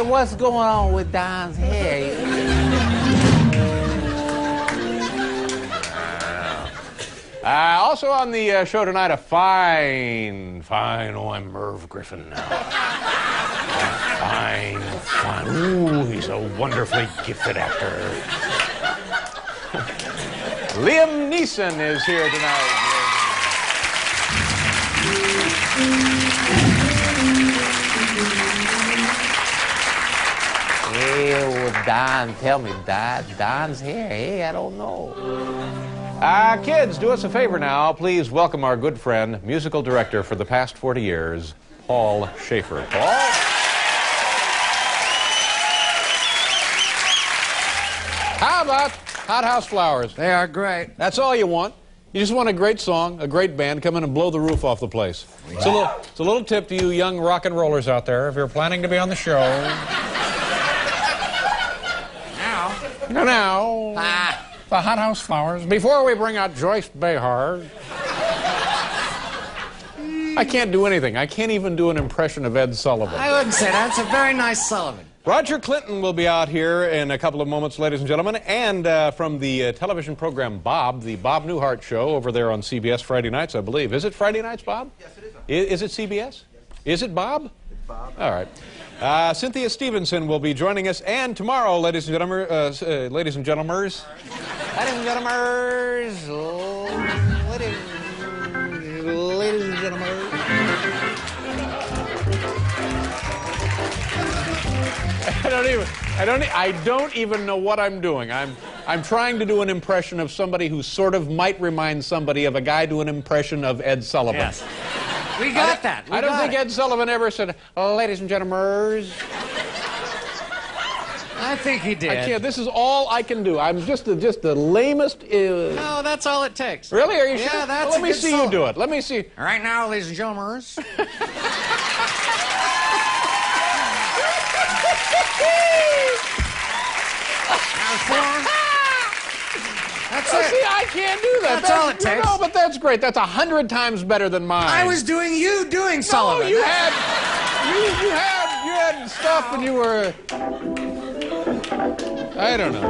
what's going on with Don's hair? Also on the show tonight, a fine, oh, I'm Merv Griffin now. Fine. Ooh, he's a wonderfully gifted actor. Liam Neeson is here tonight. Hey, well, Don, tell me, Don's hair. Hey, I don't know. Kids, do us a favor now. Please welcome our good friend, musical director for the past 40 years, Paul Shaffer. Paul? How about Hot House Flowers? They are great. That's all you want. You just want a great song, a great band, come in and blow the roof off the place. It's a little tip to you young rock and rollers out there if you're planning to be on the show. Now. The Hot House Flowers. Before we bring out Joyce Behar. I can't do anything. I can't even do an impression of Ed Sullivan. I wouldn't say that. It's a very nice Sullivan. Roger Clinton will be out here in a couple of moments, ladies and gentlemen, and from the television program Bob, the Bob Newhart Show over there on CBS Friday nights, I believe. Is it Friday nights, Bob? Yes, it is. Is it CBS? Yes. Is it Bob? It's Bob. All right. Cynthia Stevenson will be joining us, and tomorrow, ladies and gentlemen, ladies and gentlemen, I don't even know what I'm doing. I'm trying to do an impression of somebody who sort of might remind somebody of a guy doing an impression of Ed Sullivan. Yes. We got that. I don't think Ed Sullivan ever said, "Oh, ladies and gentlemen." I think he did. I can't. This is all I can do. I'm just the lamest. No, that's all it takes. Really? Are you sure? Yeah, that's well, let a me good see solo. you do it. Let me see. All right, now, ladies and gentlemen. That's it. See, I can't do that. That's all it takes. No, but that's great. That's 100 times better than mine. I was doing you doing Sullivan. No, you had stuff when you were. I don't know.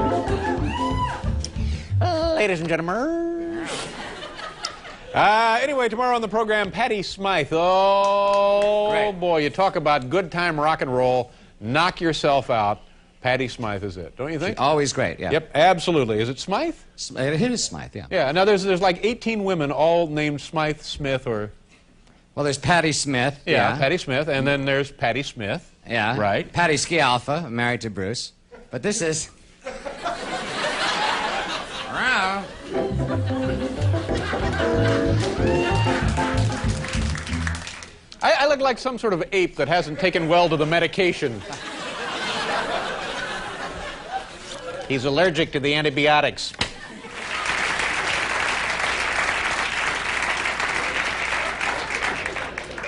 Ladies and gentlemen. Anyway, tomorrow on the program, Patty Smythe. Oh, boy, you talk about good time rock and roll. Knock yourself out. Patty Smythe is it, don't you think? Always great, yeah. Yep, absolutely. Is it Smythe? It is Smythe, yeah. Yeah, now there's like 18 women all named Smythe, Smith, or... Well, there's Patty Smith. Yeah, Patty Smith, and then there's Patty Smith. Yeah. Right. Patty Scialfa, married to Bruce. But this is... Wow. I look like some sort of ape that hasn't taken well to the medication. He's allergic to the antibiotics.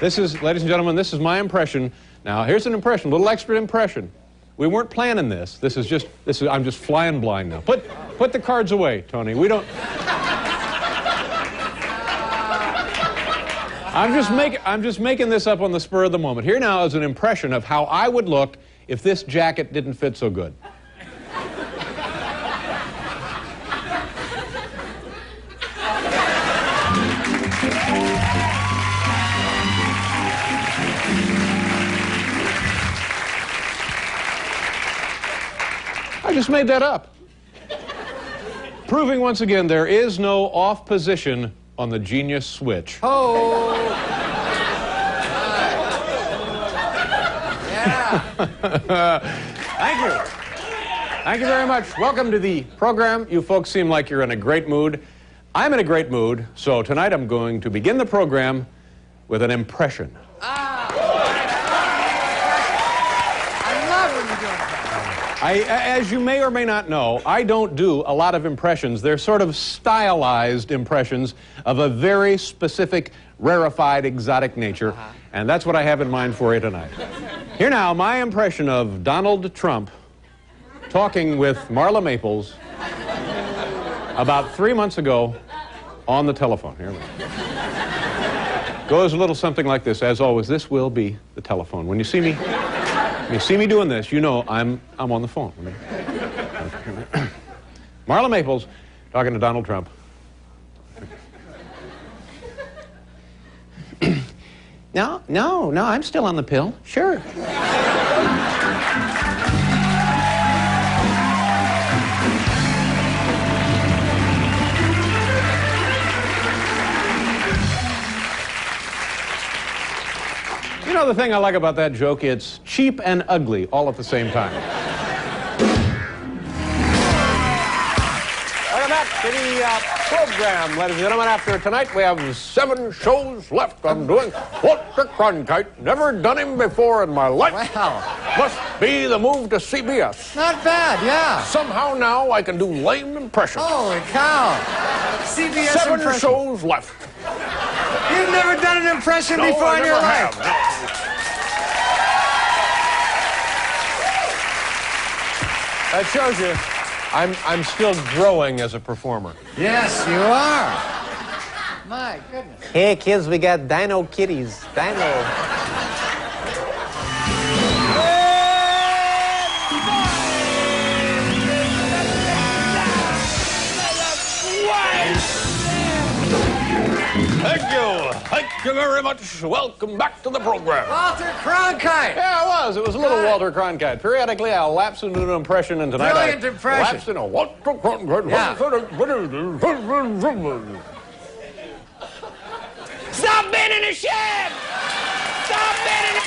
This is, ladies and gentlemen, this is my impression. Now, here's an impression, a little extra impression. We weren't planning this. I'm just flying blind now. Put the cards away, Tony. We don't... I'm just making this up on the spur of the moment. Here now is an impression of how I would look if this jacket didn't fit so good. I just made that up. Proving once again there is no off position on the genius switch. Oh! Yeah. Thank you. Thank you very much. Welcome to the program. You folks seem like you're in a great mood. I'm in a great mood, so tonight I'm going to begin the program with an impression. As you may or may not know, I don't do a lot of impressions. They're sort of stylized impressions of a very specific, rarefied, exotic nature. And that's what I have in mind for you tonight. Here now, my impression of Donald Trump talking with Marla Maples about 3 months ago on the telephone. Here we go. Goes a little something like this. As always, this will be the telephone. When you see me doing this, you know I'm on the phone. Marla Maples talking to Donald Trump. No, I'm still on the pill. Sure. You know the thing I like about that joke? It's cheap and ugly all at the same time. Welcome back to the program, ladies and gentlemen. After tonight, we have 7 shows left. I'm doing Walter Cronkite. Never done him before in my life. Wow. Must be the move to CBS. Not bad, yeah. Somehow now I can do lame impressions. Holy cow. CBS 7 impression. shows left. You've never done an impression No, before I in your never life. have, no. That shows you I'm still growing as a performer. Yes, you are. My goodness. Hey, kids, we got Dino Kitties. Dino. Thank you very much. Welcome back to the program. Walter Cronkite. Yeah, it was. It was a little Walter Cronkite. Periodically, I'll lapse into an impression, and tonight Brilliant I impression. lapsed into Walter Cronkite. Yeah. Stop being in the shed! Stop being in the